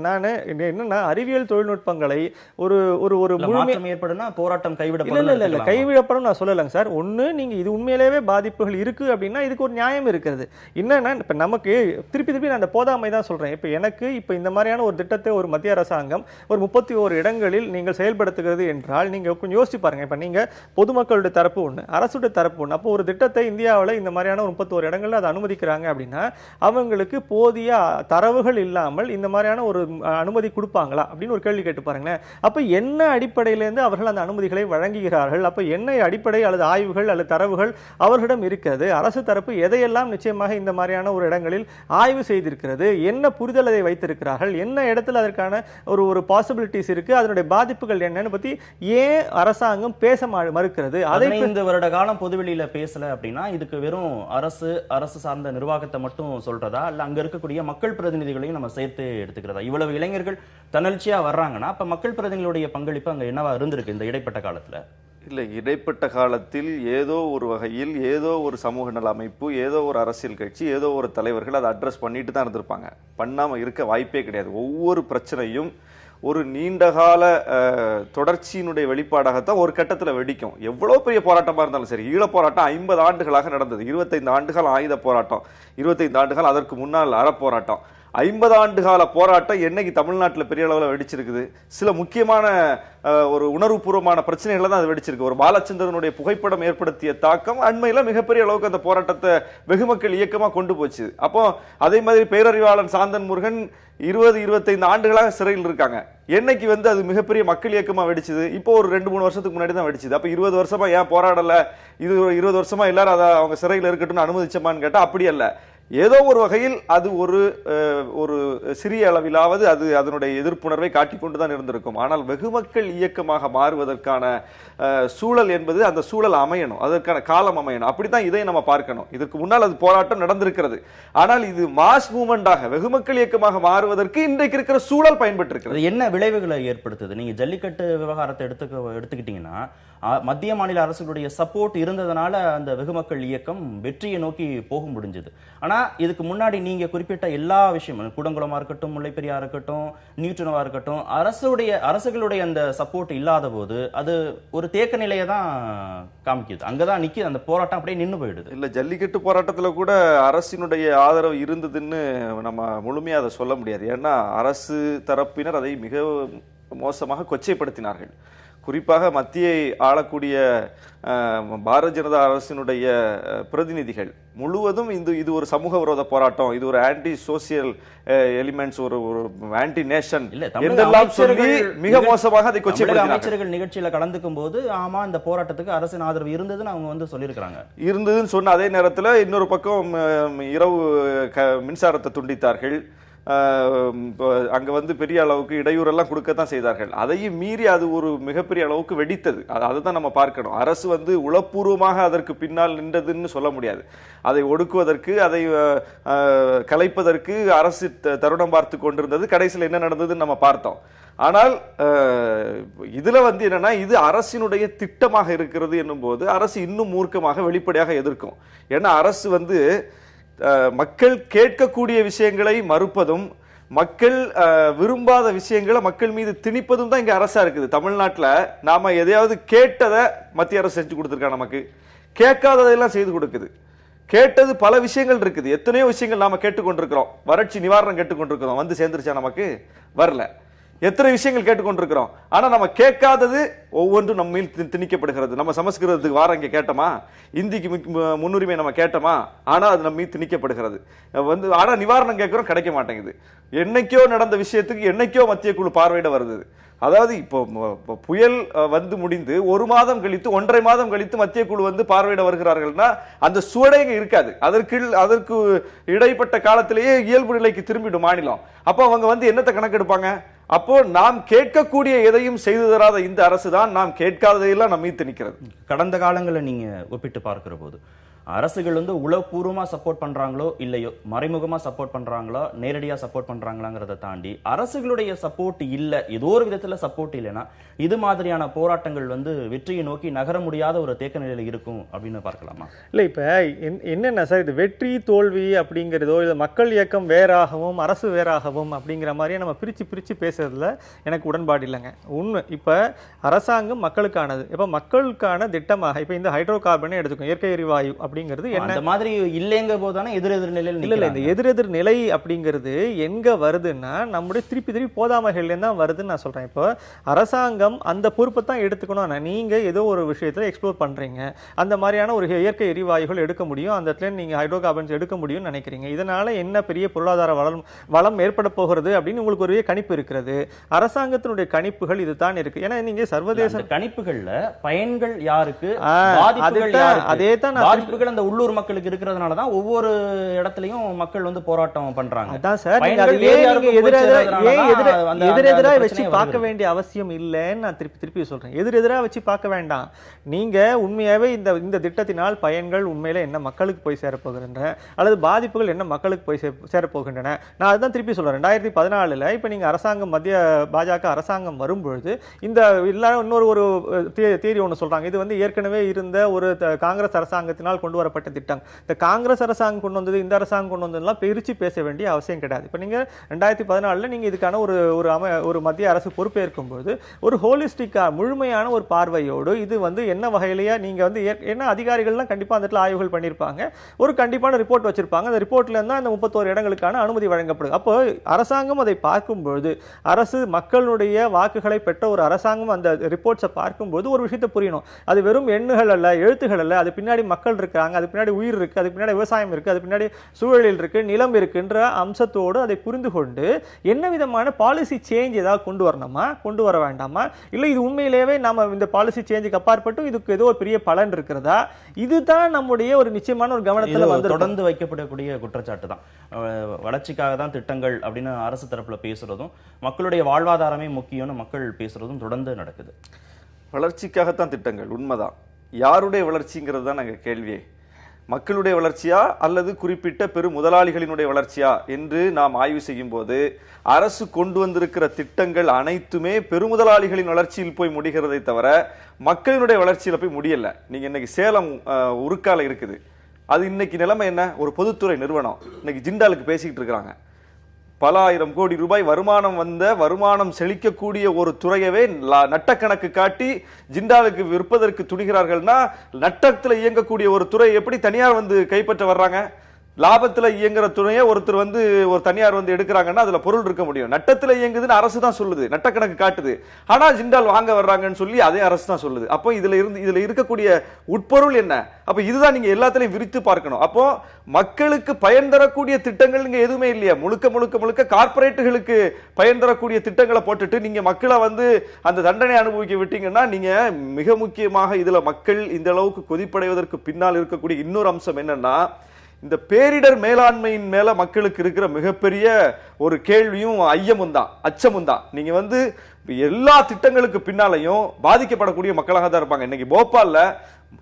என்னன்னா, அறிவியல் தொழில்நுட்பங்களை ஒரு ஒரு ஒரு மாற்றம் ஏற்படும்னா போராட்டம் கைவிடப்படும். இல்ல கைவிடப்படும் நான் சொல்லலைங்க சார். ஒண்ணு, நீங்க இது உண்மையிலேயே பாதிப்புகள் இருக்கு அப்படின்னா இதுக்கு ஒரு நியாயம் இருக்கிறது. என்னன்னா, இப்ப நமக்கு திருப்பி நான் அந்த போதாமை தான் சொல்றேன். இப்ப இந்த மாதிரியான ஒரு திட்டத்தை ஒரு மத்திய அரசாங்கம் ஒரு 31 இடங்களில் நீங்கள் செயல்படுத்துகிறது என்றால், நீங்க கொஞ்சம் யோசிச்சு பாருங்க. இப்ப நீங்க பொதுமக்களுடைய தரப்பு ஒண்ணு, அரசுடைய தரப்பு ஒண்ணு. அப்போ ஒரு திட்டத்தை இந்தியாவில் இந்த மாதிரியான 31 இடங்கள்ல அதை அனுமதிக்கிறாங்க அப்படின்னா, அவங்களுக்கு போதிய தரவுகள் இல்லாமல் இந்த மாதிரியான ஒரு அனுமதி கொடுப்பாங்களா அப்படின்னு ஒரு கேள்வி கேட்டு பாருங்களேன். அப்ப என்ன அடிப்படையிலிருந்து அவர்கள் அந்த அனுமதிகளை வழங்குகிறார்கள்? அப்ப என்ன அடிப்படை அல்லது ஆய்வுகள் அல்லது தரவுகள் அவர்களிடம் இருக்கிறது? அரசு தரப்பு எதையெல்லாம் நிச்சயமாக இந்த மாதிரியான ஒரு இடங்களில் ஆய்வு செய்திருக்கிறது? என்ன புரிதல் அதை வைத்திருக்கிறார்கள்? என்ன இடத்துல அதற்கான ஒரு பாசிபிலிட்டிஸ் இருக்கு, அதனுடைய பாதிப்புகள் என்னன்னு பத்தி ஏன் அரசாங்கம் பேச மறுக்கிறது? அதை 15 வருட காலம் பொதுவெளியில பேசல அப்படின்னா, இதுக்கு வெறும் அரசு சார்ந்த நிர்வாகத்தை மட்டும் சொல்றதா, இல்ல அங்க இருக்கக்கூடிய மக்கள் பிரதிநிதிகளையும் நம்ம சேர்த்து எடுத்துக்கிறதா? இவ்வளவு இளைஞர்கள் தன்னெழுச்சியா வர்றாங்கன்னா, அப்ப மக்கள் பிரதிநிதிகளுடைய பங்களிப்பு அங்க என்னவா இருந்திருக்கு இந்த இடைப்பட்ட காலத்துல? இல்லை, இடைப்பட்ட காலத்தில் ஏதோ ஒரு வகையில் ஏதோ ஒரு சமூக நல அமைப்பு, ஏதோ ஒரு அரசியல் கட்சி, ஏதோ ஒரு தலைவர்கள் அதை அட்ரஸ் பண்ணிட்டு தான் இருந்திருப்பாங்க. பண்ணாமல் இருக்க வாய்ப்பே கிடையாது. ஒவ்வொரு பிரச்சனையும் ஒரு நீண்டகால தொடர்ச்சியினுடைய வெளிப்பாடாகத்தான் ஒரு கட்டத்தில் வெடிக்கும். எவ்வளோ பெரிய போராட்டமாக இருந்தாலும் சரி. ஈழப் போராட்டம் 50 ஆண்டுகளாக நடந்தது. 25 ஆண்டுகள் ஆயுத போராட்டம், 25 ஆண்டுகள் அதற்கு முன்னால் அறப்போராட்டம். 50 ஆண்டு கால போராட்டம் என்னைக்கு தமிழ்நாட்டில் பெரிய அளவில் வெடிச்சிருக்குது? சில முக்கியமான ஒரு உணர்வுபூர்வமான பிரச்சனைகளை தான் அது வெடிச்சிருக்கு. ஒரு பாலச்சந்திரனுடைய புகைப்படம் ஏற்படுத்திய தாக்கம் அண்மையில் மிகப்பெரிய அளவுக்கு அந்த போராட்டத்தை வெகுமக்கள் இயக்கமாக கொண்டு போச்சு. அப்போ அதே மாதிரி பேரறிவாளன் சாந்தன் முருகன் 20-25 ஆண்டுகளாக சிறையில் இருக்காங்க. என்னைக்கு அது மிகப்பெரிய மக்கள் இயக்கமா வெடிச்சது? இப்போ ஒரு 2-3 வருஷத்துக்கு முன்னாடி தான் வெடிச்சது. அப்ப 20 வருஷமா ஏன் போராடல? இது 20 வருஷமா எல்லாரும் அதை அவங்க சிறையில் இருக்கட்டும்னு அனுமதிச்சமான்னு கேட்டா அப்படி அல்ல. ஏதோ ஒரு வகையில் அது ஒரு சிறிய அளவிலாவது அது அதனுடைய எதிர்ப்புணர்வை காட்டிக்கொண்டுதான் இருந்திருக்கும். ஆனால் வெகுமக்கள் இயக்கமாக மாறுவதற்கான சூழல் என்பது, அந்த சூழல் அமையணும், அதற்கான காலம் அமையணும். அப்படித்தான் இதை நம்ம பார்க்கணும். இதற்கு முன்னால் அது போராட்டம் நடந்திருக்கிறது. ஆனால் இது மாஸ் மூவ்மெண்டாக வெகுமக்கள் இயக்கமாக மாறுவதற்கு இன்றைக்கு இருக்கிற சூழல் பயன்பட்டு இருக்கிறது. என்ன விளைவுகளை ஏற்படுத்துது? நீங்க ஜல்லிக்கட்டு விவகாரத்தை எடுத்துக்கிட்டீங்கன்னா, மத்திய மாநில அரசுகளுடைய சப்போர்ட் இருந்ததுனால அந்த வெகுமக்கள் இயக்கம் வெற்றியை நோக்கி போக முடிஞ்சது. ஆனா இதுக்கு முன்னாடி நீங்க குறிப்பிட்ட எல்லா விஷயமும், கூடங்குளமா இருக்கட்டும், முல்லைப்பெரியா இருக்கட்டும், நியூட்ரனவா இருக்கட்டும், அரசுகளுடைய அந்த சப்போர்ட் இல்லாத போது அது ஒரு தேக்க நிலையை தான் காமிக்குது. அங்கதான் நிக்குது, அந்த போராட்டம் அப்படியே நின்று போயிடுது. இல்ல, ஜல்லிக்கட்டு போராட்டத்துல கூட அரசினுடைய ஆதரவு இருந்ததுன்னு நம்ம முழுமையா அதை சொல்ல முடியாது. ஏன்னா அரசு தரப்பினர் அதை மிக மோசமாக கொச்சைப்படுத்தினார்கள். குறிப்பாக மத்தியை ஆளக்கூடிய பாரதிய ஜனதா அரசினுடைய பிரதிநிதிகள் முழுவதும் இது ஒரு சமூக விரோத போராட்டம், இது ஒரு ஆன்டி சோசியல் எலிமெண்ட்ஸ், ஒரு ஆன்டி நேஷன் என்றெல்லாம் சொல்லி மிக மோசமாக அதை கொச்சைப்படுத்தினார்கள். அமைச்சர்கள் நிகழ்ச்சியில கலந்துக்கும் போது ஆமா இந்த போராட்டத்துக்கு அரசின் ஆதரவு இருந்ததுன்னு அவங்க சொல்லியிருக்காங்க. இருந்ததுன்னு சொன்ன அதே நேரத்தில் இன்னொரு பக்கம் இரவு மின்சாரத்தை துண்டித்தார்கள். அங்க வந்து பெரிய அளவுக்கு இடையூறெல்லாம் கொடுக்கத்தான் செய்தார்கள். அதையும் மீறி அது ஒரு மிகப்பெரிய அளவுக்கு வெடித்தது. அதை தான் நம்ம பார்க்கணும். அரசு வந்து உளப்பூர்வமாக அதற்கு பின்னால் நின்றதுன்னு சொல்ல முடியாது. அதை ஒடுக்குவதற்கு, அதை கலைப்பதற்கு அரசு தருணம் பார்த்து கொண்டிருந்தது. கடைசியில் என்ன நடந்ததுன்னு நம்ம பார்த்தோம். ஆனால் இதுல வந்து என்னன்னா, இது அரசினுடைய திட்டமாக இருக்கிறது என்னும் போது அரசு இன்னும் மூர்க்கமாக வெளிப்படையாக எதிர்க்கும். ஏன்னா அரசு வந்து மக்கள் கேட்கக்கூடிய விஷயங்களை மறுப்பதும், மக்கள் விரும்பாத விஷயங்களை மக்கள் மீது திணிப்பதும் தான் இங்க அரசா இருக்குது. தமிழ்நாட்டில் நாம எதையாவது கேட்டதை மத்திய அரசு செஞ்சு கொடுத்துருக்கா, நமக்கு கேட்காததையெல்லாம் செய்து கொடுக்குது. கேட்டது பல விஷயங்கள் இருக்குது, எத்தனையோ விஷயங்கள் நாம கேட்டுக்கொண்டிருக்கிறோம். வறட்சி நிவாரணம் கேட்டுக்கொண்டிருக்கிறோம், வந்து சேர்ந்துருச்சா? நமக்கு வரல. எத்தனை விஷயங்கள் கேட்டுக்கொண்டிருக்கிறோம். ஆனா நம்ம கேட்காதது ஒவ்வொன்றும் நம்ம மேல் திணிக்கப்படுகிறது. நம்ம சமஸ்கிருதத்துக்கு வாரம் இங்க கேட்டோமா, இந்திக்கு முன்னுரிமை நம்ம கேட்டோமா, ஆனா அது நம்ம மீது திணிக்கப்படுகிறது. வந்து ஆனா நிவாரணம் கேட்கிறோம், கிடைக்க மாட்டேங்குது. என்னைக்கோ நடந்த விஷயத்துக்கு என்னைக்கோ மத்திய குழு பார்வையிட வருது. அதாவது இப்போ புயல் வந்து முடிந்து 1 மாதம் கழித்து 1.5 மாதம் கழித்து மத்திய குழு வந்து பார்வையிட வருகிறார்கள்னா அந்த சுவடே இருக்காது. அதற்கு இடைப்பட்ட காலத்திலேயே இயல்பு நிலைக்கு திரும்பிடும் மாநிலம். அப்போ அவங்க வந்து என்னத்தை கணக்கெடுப்பாங்க? அப்போ நாம் கேட்கக்கூடிய எதையும் செய்து தராத இந்த அரசு தான் நாம் கேட்காததையெல்லாம் நம்ம மீது திணிக்கிறது. கடந்த காலங்களை நீங்க ஒப்பிட்டு பார்க்கிற போது அரசுகள் வந்து உளப்பூர்வமா சப்போர்ட் பண்றாங்களோ இல்லையோ, மறைமுகமா சப்போர்ட் பண்றாங்களோ நேரடியா சப்போர்ட் பண்றாங்களாங்கிறத தாண்டி அரசுகளுடைய சப்போர்ட் இல்ல, ஏதோ ஒரு விதத்துல சப்போர்ட் இல்லைன்னா இது மாதிரியான போராட்டங்கள் வந்து வெற்றியை நோக்கி நகர முடியாத ஒரு தேக்க நிலையில இருக்கும் அப்படின்னு பார்க்கலாமா? இல்லை, இப்போ என்னென்ன சார், இது வெற்றி தோல்வி அப்படிங்கிறதோ இல்லை மக்கள் இயக்கம் வேறாகவும் அரசு வேறாகவும் அப்படிங்கிற மாதிரியே நம்ம பிரித்து பேசுறதுல எனக்கு உடன்பாடு இல்லைங்க. உண்மை, இப்போ அரசாங்கம் மக்களுக்கானது. இப்போ மக்களுக்கான திட்டமாக இப்போ இந்த ஹைட்ரோ கார்பனை எடுத்துக்கோம், இயற்கை எரிவாயு அப்படிங்கிறது என்ன அந்த மாதிரி இல்லைங்க போதானே எதிரெதிர் நிலையில் இல்ல இந்த எதிரெதிர் நிலை அப்படிங்கிறது எங்க வருதுன்னா நம்முடைய திருப்பி போதாமைகள்லேருந்து தான் வருதுன்னு நான் சொல்றேன். இப்போ அரசாங்கம் அந்த பொறுப்பை தான் எடுத்துக்கணும். நீங்க ஏதோ ஒரு விஷயத்துல எக்ஸ்ப்ளோர் பண்றீங்க, அந்த மாதிரியான ஒரு இயற்கை எரிவாயுகள் எடுக்க முடியும், அந்த இடத்துல நீங்க ஹைட்ரோ கார்பன்ஸ் எடுக்க முடியும்னு நினைக்கிறீங்க. இதனால என்ன பெரிய பொருளாதார வளம் ஏற்பட போகிறது அப்படின்னு உங்களுக்கு ஒரு கணிப்பு இருக்கிறது. அரசாங்கத்தினுடைய கணிப்புகள் இதுதான் இருக்கு. ஏன்னா நீங்க சர்வதேச கணிப்புகள்ல பயன்கள் யாருக்கு, அதே தான் அந்த உள்ளூர் மக்களுக்கு இருக்கிறதுனால தான் ஒவ்வொரு இடத்துலயும் மக்கள் வந்து போராட்டம் பண்றாங்க. அதான் சார், எதிரெதிரா வச்சு பார்க்க வேண்டிய அவசியம் இல்லைன்னு நான் திருப்பி சொல்றேன். எதிரெதிரா வச்சு பார்க்க வேண்டாம். நீங்க உண்மையாவே இந்த திட்டத்தினால் பயன்கள் உண்மையில என்ன மக்களுக்கு போய் சேரப்போகின்றன அல்லது பாதிப்புகள் என்ன மக்களுக்கு போய் சேரப்போகின்றன, நான் அதுதான் திருப்பி சொல்றேன். 2014 இப்ப நீங்க அரசாங்கம், மத்திய பாஜக அரசாங்கம் வரும்பொழுது இந்த எல்லாரும் இன்னொரு ஒரு தியரி ஒன்று சொல்றாங்க. இது வந்து ஏற்கனவே இருந்த ஒரு காங்கிரஸ் அரசாங்கத்தினால் கொண்டு வரப்பட்ட திட்டம். இந்த காங்கிரஸ் அரசாங்கம் கொண்டு வந்தது, இந்த அரசாங்கம் கொண்டு வந்ததெல்லாம் பிரிச்சு பேச வேண்டிய அவசியம் கிடையாது. இப்ப நீங்க 2014 நீங்க இதுக்கான ஒரு மத்திய அரசு பொறுப்பேற்கும் போது ஒரு ஹோலிஸ்டிக்கா முழுமையான ஒரு பார்வையோடு இது வந்து என்ன வகையிலேயே நீங்க வந்து என்ன அதிகாரிகள்லாம் கண்டிப்பா அந்த இடத்துல ஆய்வுகள் பண்ணியிருப்பாங்க, ஒரு கண்டிப்பான ரிப்போர்ட் வச்சிருப்பாங்க. அந்த ரிப்போர்ட்ல இருந்தா இந்த 31 இடங்களுக்கான அனுமதி வழங்கப்படுது. அப்போ அரசாங்கம் அதை பார்க்கும்போது, அரசு மக்களுடைய வாக்குகளை பெற்ற ஒரு அரசாங்கம் அந்த ரிப்போர்ட்ஸை பார்க்கும்போது ஒரு விஷயத்தை புரியணும். அது வெறும் எண்ணுகள் அல்ல, எழுத்துகள் அல்ல, அது பின்னாடி மக்கள் இருக்காங்க, அது பின்னாடி உயிர் இருக்கு, அது பின்னாடி விவசாயம் இருக்கு, அது பின்னாடி சூழலில் இருக்கு, நிலம் இருக்குன்ற அம்சத்தோடு அதை புரிந்து கொண்டு என்ன விதமான பாலிசி சேஞ்ச் ஏதாவது கொண்டு வரணுமா, கொண்டு வர வேண்டாமா, இல்ல இது உண்மையிலேயே நாம இந்த பாலிசி சேஞ்சுக்கு அப்பாற்பட்டு இதுக்கு ஏதோ ஒரு பெரிய பலன் இருக்கிறதா, இதுதான் நம்முடைய ஒரு நிச்சயமான ஒரு கவனத்துல வந்து தொடர்ந்து வைக்கப்படக்கூடிய குற்றச்சாட்டு தான். வளர்ச்சிக்காக தான் திட்டங்கள் அப்படின்னு அரசு தரப்புல பேசுறதும், மக்களுடைய வாழ்வாதாரமே முக்கியம்னு மக்கள் பேசுறதும் தொடர்ந்து நடக்குது. வளர்ச்சிக்காகத்தான் திட்டங்கள், உண்மைதான். யாருடைய வளர்ச்சிங்கிறது தான் நாங்கள் கேள்வியே. மக்களுடைய வளர்ச்சியா அல்லது குறிப்பிட்ட பெரும் முதலாளிகளினுடைய வளர்ச்சியா என்று நாம் ஆய்வு செய்யும் போது அரசு கொண்டு வந்திருக்கிற திட்டங்கள் அனைத்துமே பெருமுதலாளிகளின் வளர்ச்சியில் போய் முடிகிறதை தவிர மக்களினுடைய வளர்ச்சியில போய் முடியல. நீங்க இன்னைக்கு சேலம் உருக்கால இருக்குது, அது இன்னைக்கு நிலைமை என்ன? ஒரு பொதுத்துறை நிறுவனம் இன்னைக்கு ஜிண்டாலுக்கு பேசிக்கிட்டு இருக்கிறாங்க. பல ஆயிரம் கோடி ரூபாய் வருமானம் செழிக்கக்கூடிய ஒரு துறையவே நட்டக்கணக்கு காட்டி ஜிண்டாலுக்கு விற்பதற்கு துணிகிறார்கள்னா, நட்டத்துல இயங்கக்கூடிய ஒரு துறை எப்படி தனியார் வந்து கைப்பற்ற வர்றாங்க? லாபத்துல இயங்குற துணையை ஒருத்தர் வந்து ஒரு தனியார் வந்து எடுக்கிறாங்கன்னா அதுல பொருள் இருக்க முடியும். நட்டத்துல இயங்குதுன்னு அரசு தான் சொல்லுது, நட்டக்கணக்கு காட்டுது. ஆனா ஜிண்டால் வாங்க வர்றாங்கன்னு சொல்லி அதே அரசு தான் சொல்லுது. அப்போ இதுல இருக்கக்கூடிய உட்பொருள் என்ன? அப்ப இதுதான் நீங்க எல்லாத்திலையும் விரித்து பார்க்கணும். அப்போ மக்களுக்கு பயன் தரக்கூடிய திட்டங்கள் இங்க எதுவுமே இல்லையா? முழுக்க கார்பரேட்டுகளுக்கு பயன் தரக்கூடிய திட்டங்களை போட்டுட்டு நீங்க மக்களை வந்து அந்த தண்டனை அனுபவிக்க விட்டீங்கன்னா, நீங்க மிக முக்கியமாக இதுல மக்கள் இந்த அளவுக்கு கொதிப்படைவதற்கு பின்னால் இருக்கக்கூடிய இன்னொரு அம்சம் என்னன்னா, இந்த பேரிடர் மேலாண்மையின் மேல மக்களுக்கு இருக்கிற மிகப்பெரிய ஒரு கேள்வியும் ஐயமும் தான், அச்சமும் தான். நீங்க வந்து எல்லா திட்டங்களுக்கு பின்னாலையும் பாதிக்கப்படக்கூடிய மக்களாக தான் இருப்பாங்க. இன்னைக்கு போபால்ல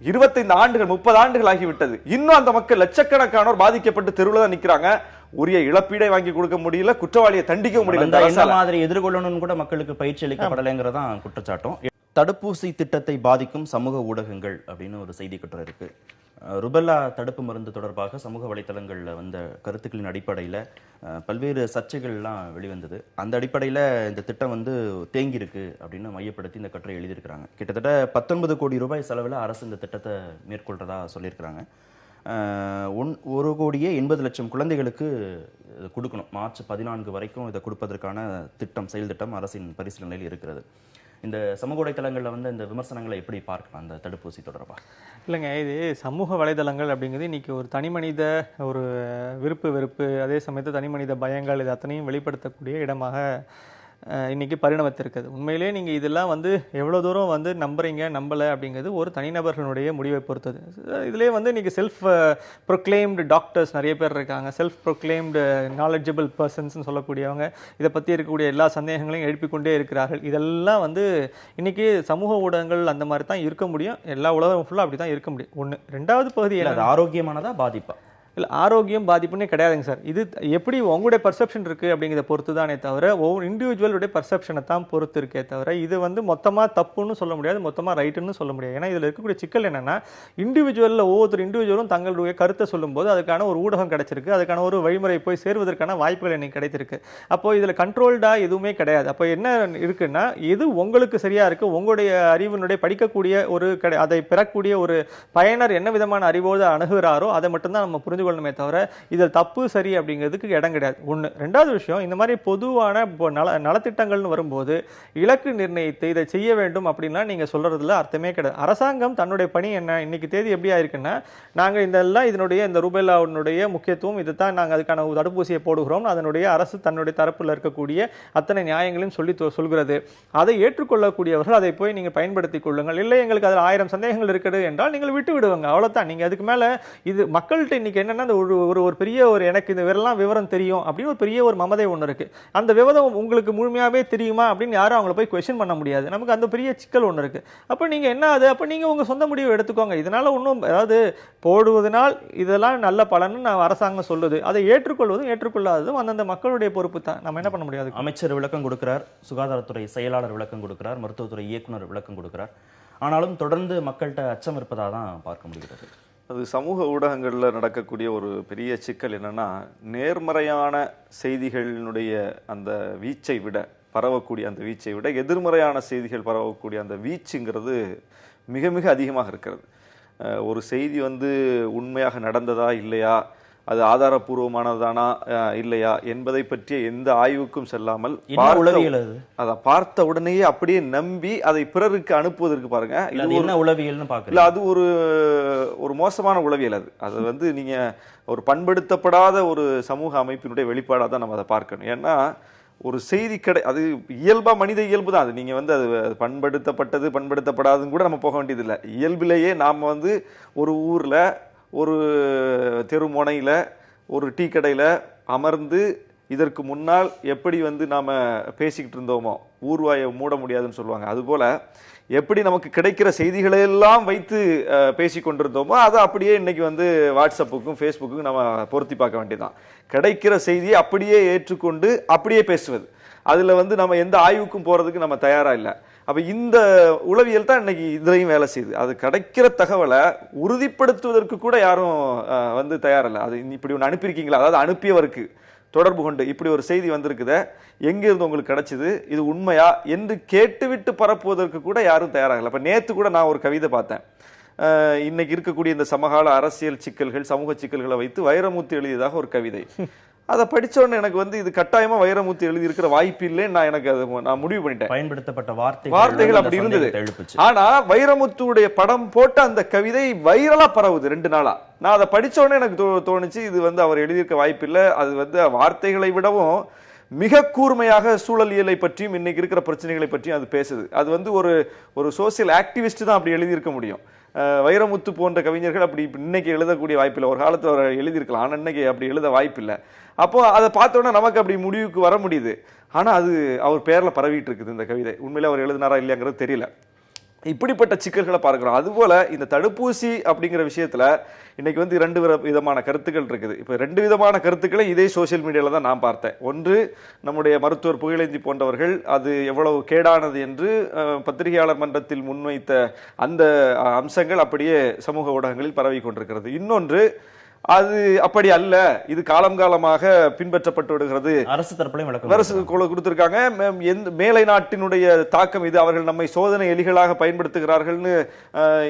25 ஆண்டுகள் 30 ஆண்டுகள் ஆகிவிட்டது. இன்னும் அந்த மக்கள் லட்சக்கணக்கானோர் பாதிக்கப்பட்டு தெருவில் தான் நிக்கிறாங்க. உரிய இழப்பீடை வாங்கி கொடுக்க முடியல, குற்றவாளியை தண்டிக்க முடியல. என்ன மாதிரி எதிர்கொள்ளணும்னு கூட மக்களுக்கு பயிற்சி அளிக்கப்படலைங்கிறதான் குற்றச்சாட்டும். தடுப்பூசி திட்டத்தை பாதிக்கும் சமூக ஊடகங்கள் அப்படின்னு ஒரு செய்தி கட்டுரை இருக்கு. ருபெல்லா தடுப்பு மருந்து தொடர்பாக சமூக வலைத்தளங்களில் வந்த கருத்துக்களின் அடிப்படையில் பல்வேறு சர்ச்சைகள்லாம் வெளிவந்தது. அந்த அடிப்படையில் இந்த திட்டம் வந்து தேங்கியிருக்கு அப்படின்னு மையப்படுத்தி இந்த கட்டுரை எழுதியிருக்கிறாங்க. கிட்டத்தட்ட 19 கோடி ரூபாய் செலவில் அரசு இந்த திட்டத்தை மேற்கொள்றதா சொல்லியிருக்கிறாங்க. 1,80,00,000 குழந்தைகளுக்கு கொடுக்கணும். மார்ச் 14 வரைக்கும் இதை கொடுப்பதற்கான திட்டம், செயல் திட்டம் அரசின் பரிசீலனையில் இருக்கிறது. இந்த சமூக வலைதளங்களில் வந்து இந்த விமர்சனங்களை எப்படி பார்க்கலாம் அந்த தடுப்பூசி தொடர்பாக? இல்லைங்க, இது சமூக வலைதளங்கள் அப்படிங்கிறது இன்றைக்கி ஒரு தனி மனித ஒரு விருப்பு வெறுப்பு, அதே சமயத்தில் தனி மனித பயங்கள், இது அத்தனையும் வெளிப்படுத்தக்கூடிய இடமாக இன்றைக்கி பரிணமித்திருக்குது. உண்மையிலே நீங்கள் இதெல்லாம் வந்து எவ்வளோ தூரம் வந்து நம்புறீங்க நம்பலை அப்படிங்கிறது ஒரு தனிநபர்களுடைய முடிவை பொறுத்தது. இதிலே வந்து இன்றைக்கி செல்ஃப் ப்ரொக்ளைம்டு டாக்டர்ஸ் நிறைய பேர் இருக்காங்க, செல்ஃப் ப்ரொக்ளைம்டு நாலெட்ஜபிள் பர்சன்ஸ்னு சொல்லக்கூடியவங்க இதை பற்றி இருக்கக்கூடிய எல்லா சந்தேகங்களையும் எழுப்பிக்கொண்டே இருக்கிறார்கள். இதெல்லாம் வந்து இன்றைக்கி சமூக ஊடகங்கள் அந்த மாதிரி தான் இருக்க முடியும். எல்லா உலகம் ஃபுல்லாக அப்படி தான் இருக்க முடியும். ஒன்று. ரெண்டாவது பகுதி அது ஆரோக்கியமானதா பாதிப்பா? இல்லை, ஆரோக்கியம் பாதிப்புன்னே கிடையாதுங்க சார். இது எப்படி உங்களுடைய பர்செப்ஷன் இருக்குது அப்படிங்கிறத பொறுத்து தானே தவிர, ஒவ்வொரு இண்டிவிஜுவலுடைய பர்செப்ஷனை தான் பொறுத்து இருக்கே தவிர, இது வந்து மொத்தமாக தப்புன்னு சொல்ல முடியாது, மொத்தமாக ரைட்டுன்னு சொல்ல முடியாது. ஏன்னா இதில் இருக்கக்கூடிய சிக்கல் என்னென்னா, இண்டிவிஜுவலில் ஒவ்வொருத்தர் இண்டிவிஜுவலும் தங்களுடைய கருத்தை சொல்லும்போது அதுக்கான ஒரு ஊடகம் கிடைச்சிருக்கு, அதுக்கான ஒரு வழிமுறை போய் சேர்வதற்கான வாய்ப்புகள் இன்னைக்கு கிடைத்திருக்கு. அப்போ இதில் கண்ட்ரோல்டாக எதுவுமே கிடையாது. அப்போ என்ன இருக்குன்னா, எது உங்களுக்கு சரியாக இருக்குது, உங்களுடைய அறிவினுடைய படிக்கக்கூடிய ஒரு அதை பெறக்கூடிய ஒரு பயனர் என்ன விதமான அறிவோடு அணுகுகிறாரோ அதை மட்டும்தான் நம்ம புரிஞ்சு கொள்ளணுமே தவிர இதில் தப்பு சரி அப்படிங்கிறதுக்கு இடம் கிடையாது. ஒன்று. ரெண்டாவது விஷயம், இந்த மாதிரி பொதுவான நலத்திட்டங்கள்னு வரும்போது இலக்கு நிர்ணயித்து இதை செய்ய வேண்டும் அப்படின்லாம் நீங்கள் சொல்றதுல அர்த்தமே கிடையாது. அரசாங்கம் தன்னுடைய பணி என்ன, இன்னைக்கு தேதி எப்படி ஆயிருக்குன்னா, நாங்கள் இந்த ருபெல்லாவுடைய முக்கியத்துவம் இதுதான், நாங்கள் அதுக்கான தடுப்பூசியை போடுகிறோம், அதனுடைய அரசு தன்னுடைய தரப்பில் இருக்கக்கூடிய அத்தனை நியாயங்களையும் சொல்கிறது. அதை ஏற்றுக்கொள்ளக்கூடியவர்கள் அதை போய் நீங்கள் பயன்படுத்திக் கொள்ளுங்கள். இல்லை எங்களுக்கு அதில் 1000 சந்தேகங்கள் இருக்குது என்றால் நீங்கள் விட்டு விடுவாங்க, அவ்வளோதான். நீங்கள் அதுக்கு மேலே இது மக்கள்கிட்ட இன்னைக்கு என்னன்னா, ஒரு பெரிய ஒரு எனக்கு இந்த விவரம் தெரியும் அப்படின்னு ஒரு பெரிய ஒரு மமதை ஒன்று இருக்கு. அந்த விவரம் உங்களுக்கு முழுமையாவே தெரியுமா அப்படின்னு யாரும் அவங்கள போய் கொஸ்டின் பண்ண முடியாது. நமக்கு அந்த பெரிய சிக்கல் ஒன்று இருக்கு. அப்போ நீங்க என்ன அது, அப்போ நீங்க உங்க சொந்த முடிவு எடுத்துக்கோங்க. இதனால ஒன்றும், அதாவது போடுவதனால் இதெல்லாம் நல்ல பலன்னு நான் அரசாங்கம் சொல்லுது, அதை ஏற்றுக்கொள்வதும் ஏற்றுக்கொள்ளாததும் அந்தந்த மக்களுடைய பொறுப்பு தான். நம்ம என்ன பண்ண முடியாது. அமைச்சர் விளக்கம் கொடுக்கிறார், சுகாதாரத்துறை செயலாளர் விளக்கம் கொடுக்கிறார், மருத்துவத்துறை இயக்குனர் விளக்கம் கொடுக்கிறார். ஆனாலும் தொடர்ந்து மக்கள்கிட்ட அச்சம் இருப்பதாக தான் பார்க்க முடிகிறது. அது சமூக ஊடகங்களில் நடக்கக்கூடிய ஒரு பெரிய சிக்கல் என்னன்னா, நேர்மறையான செய்திகளினுடைய அந்த வீச்சை விட, பரவக்கூடிய அந்த வீச்சை விட எதிர்மறையான செய்திகள் பரவக்கூடிய அந்த வீச்சுங்கிறது மிக மிக அதிகமாக இருக்கிறது. ஒரு செய்தி வந்து உண்மையாக நடந்ததா இல்லையா, அது ஆதாரபூர்வமானதானா இல்லையா என்பதை பற்றிய எந்த ஆய்வுக்கும் செல்லாமல் பார்த்த உடனேயே அப்படியே நம்பி அதை பிறருக்கு அனுப்புவதற்கு பாருங்க, இல்ல அது ஒரு மோசமான உளவியல். அது வந்து நீங்க ஒரு பண்படுத்தப்படாத ஒரு சமூக அமைப்பினுடைய வெளிப்பாடாக தான் நம்ம அதை பார்க்கணும். ஏன்னா ஒரு செய்தி அது இயல்பா மனித இயல்பு தான். அது நீங்க வந்து அது பண்படுத்தப்பட்டது பண்படுத்தப்படாதுன்னு கூட நம்ம போக வேண்டியதில்லை. இயல்பிலேயே நாம வந்து ஒரு ஊர்ல ஒரு தெரு முனையில் ஒரு டீ கடையில் அமர்ந்து இதற்கு முன்னால் எப்படி வந்து நாம் பேசிக்கிட்டு இருந்தோமோ, ஊர்வாயை மூட முடியாதுன்னு சொல்லுவாங்க, அதுபோல் எப்படி நமக்கு கிடைக்கிற செய்திகளையெல்லாம் வைத்து பேசி கொண்டிருந்தோமோ அதை அப்படியே இன்னைக்கு வந்து வாட்ஸ்அப்புக்கும் ஃபேஸ்புக்குக்கும் நம்ம பொருத்தி பார்க்க வேண்டியதுதான். கிடைக்கிற செய்தியை அப்படியே ஏற்றுக்கொண்டு அப்படியே பேசுவது, அதில் வந்து நம்ம எந்த ஆய்வுக்கும் போகிறதுக்கு நம்ம தயாராக இல்லை. அப்போ இந்த உளவியல் தான் இன்னைக்கு இதுலையும் வேலை செய்யுது. அது கிடைக்கிற தகவலை உறுதிப்படுத்துவதற்கு கூட யாரும் வந்து தயாரில்லை. அது இப்படி ஒன்று அனுப்பியிருக்கீங்களா, அதாவது அனுப்பியவருக்கு தொடர்பு கொண்டு இப்படி ஒரு செய்தி வந்திருக்குத, எங்கிருந்து உங்களுக்கு கிடைச்சிது, இது உண்மையா என்று கேட்டுவிட்டு பரப்புவதற்கு கூட யாரும் தயாராகலை. அப்போ நேற்று கூட நான் ஒரு கவிதை பார்த்தேன். இன்னைக்கு இருக்கக்கூடிய இந்த சமகால அரசியல் சிக்கல்கள், சமூக சிக்கல்களை வைத்து வைரமுத்து எழுதியதாக ஒரு கவிதை. அதை படிச்ச உடனே எனக்கு வந்து இது கட்டாயமா வைரமுத்து எழுதி இருக்கிற வாய்ப்பு இல்லைன்னு நான் முடிவு பண்ணிட்டேன். பயன்படுத்தப்பட்ட வார்த்தைகள் அப்படி இருந்தது. ஆனா வைரமுத்துடைய படம் போட்ட அந்த கவிதை வைரலா பரவுது 2 நாளா. நான் அதை படிச்ச உடனே எனக்கு தோணுச்சு, இது வந்து அவர் எழுதியிருக்க வாய்ப்பு இல்லை. அது வந்து வார்த்தைகளை விடவும் மிக கூர்மையாக சூழலியலை பற்றியும் இன்னைக்கு இருக்கிற பிரச்சனைகளை பற்றியும் அது பேசுது. அது வந்து ஒரு சோசியல் ஆக்டிவிஸ்ட் தான் அப்படி எழுதியிருக்க முடியும். வைரமுத்து போன்ற கவிஞர்கள் அப்படி இன்னைக்கு எழுதக்கூடிய வாய்ப்பில்லை. ஒரு காலத்தில் அவர் எழுதியிருக்கலாம், ஆனால் இன்னைக்கு அப்படி எழுத வாய்ப்பில்லை. அப்போ அதை பார்த்தோன்னா நமக்கு அப்படி முடிவுக்கு வர முடியுது. ஆனால் அது அவர் பேரில் பரவிட்டு இருக்குது இந்த கவிதை. உண்மையிலே அவர் எழுதினாரா இல்லையாங்கிறது தெரியல. இப்படிப்பட்ட சிக்கல்களை பார்க்கிறோம். அதுபோல இந்த தடுப்பூசி அப்படிங்கிற விஷயத்துல இன்னைக்கு வந்து 2 விதமான கருத்துக்கள் இருக்குது. இப்போ 2 விதமான கருத்துக்களை இதே சோசியல் மீடியால தான் நான் பார்த்தேன். ஒன்று, நம்முடைய மருத்துவர் புகழேந்தி போன்றவர்கள் அது எவ்வளவு கேடானது என்று பத்திரிகையாளர் மன்றத்தில் முன்வைத்த அந்த அம்சங்கள் அப்படியே சமூக ஊடகங்களில் பரவி கொண்டிருக்கிறது. இன்னொன்று, அது அப்படி அல்ல, இது காலம் காலமாக பின்பற்றப்பட்டு விடுகிறது. அரசு தரப்புலையும் விளக்கம் அரசு கொடுத்திருக்காங்க. மேலை நாட்டினுடைய தாக்கம் இது, அவர்கள் நம்மை சோதனை எலிகளாக பயன்படுத்துகிறார்கள்னு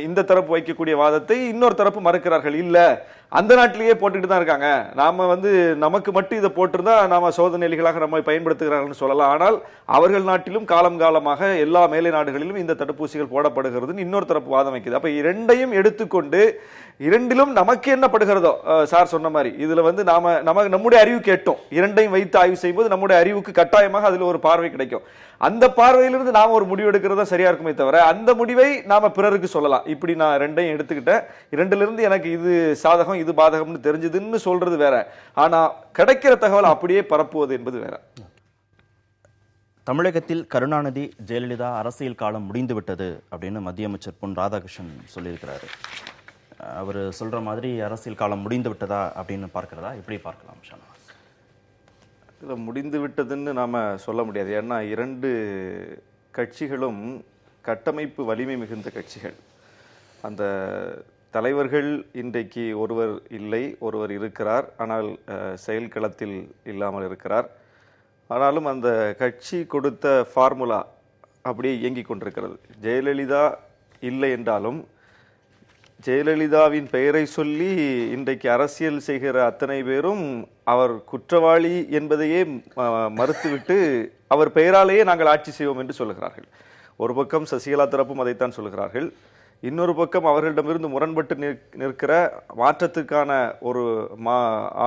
இந்த தரப்பு வைக்கக்கூடிய வாதத்தை இன்னொரு தரப்பு மறுக்கிறார்கள். இல்ல, அந்த நாட்டிலேயே போட்டுட்டு தான் இருக்காங்க, நாம வந்து நமக்கு மட்டும் இதை போட்டிருந்தா நாம சோதனை எலிகளாக நம்மை பயன்படுத்துகிறார்கள் சொல்லலாம். ஆனால் அவர்கள் நாட்டிலும் காலம் காலமாக எல்லா மேலை நாடுகளிலும் இந்த தடுப்பூசிகள் போடப்படுகிறதுன்னு இன்னொரு தரப்பு வாதம் வைக்குது. அப்ப இரண்டையும் எடுத்துக்கொண்டு இரண்டிலும் நமக்கு என்ன படுகிறதோ, சார் சொன்ன மாதிரி இதுல வந்து நம்முடைய அறிவு கேட்டோம், இரண்டையும் வைத்து ஆய்வு செய்யும்போது நம்முடைய அறிவுக்கு கட்டாயமாக அதுல ஒரு பார்வை கிடைக்கும். அந்த பார்வையிலிருந்து நாம ஒரு முடிவு எடுக்கிறதா சரியா இருக்குமே தவிர அந்த முடிவை நாம பிறருக்கு சொல்லலாம். இப்படி நான் ரெண்டையும் எடுத்துக்கிட்டேன், இரண்டிலிருந்து எனக்கு இது சாதகம் இது பாதகம்னு தெரிஞ்சதுன்னு சொல்றது வேற, ஆனா கிடைக்கிற தகவல் அப்படியே பரப்புவது என்பது வேற. தமிழகத்தில் கருணாநிதி ஜெயலலிதா அரசியல் காலம் முடிந்து விட்டது அப்படின்னு மத்திய அமைச்சர் பொன் ராதாகிருஷ்ணன் சொல்லியிருக்கிறாரு. அவர் சொல்ற மாதிரி அரசியல் காலம் முடிந்து விட்டதா அப்படின்னு பார்க்கிறதா, எப்படி பார்க்கலாம் ஷானவாஸ்? இதில் முடிந்து விட்டதுன்னு நாம் சொல்ல முடியாது. ஏன்னா 2 கட்சிகளும் கட்டமைப்பு வலிமை மிகுந்த கட்சிகள். அந்த தலைவர்கள் இன்றைக்கு ஒருவர் இல்லை, ஒருவர் இருக்கிறார், ஆனால் செயல்களத்தில் இல்லாமல் இருக்கிறார். ஆனாலும் அந்த கட்சி கொடுத்த ஃபார்முலா அப்படியே இயங்கிக் கொண்டிருக்கிறது. ஜெயலலிதா இல்லை என்றாலும் ஜெயலலிதாவின் பெயரை சொல்லி இன்றைக்கு அரசியல் செய்கிற அத்தனை பேரும் அவர் குற்றவாளி என்பதையே மறுத்துவிட்டு அவர் பெயராலேயே நாங்கள் ஆட்சி செய்வோம் என்று சொல்லுகிறார்கள். ஒரு பக்கம் சசிகலா தரப்பும் அதைத்தான் சொல்லுகிறார்கள். இன்னொரு பக்கம் அவர்களிடமிருந்து முரண்பட்டு நிற்கிற மாற்றத்துக்கான ஒரு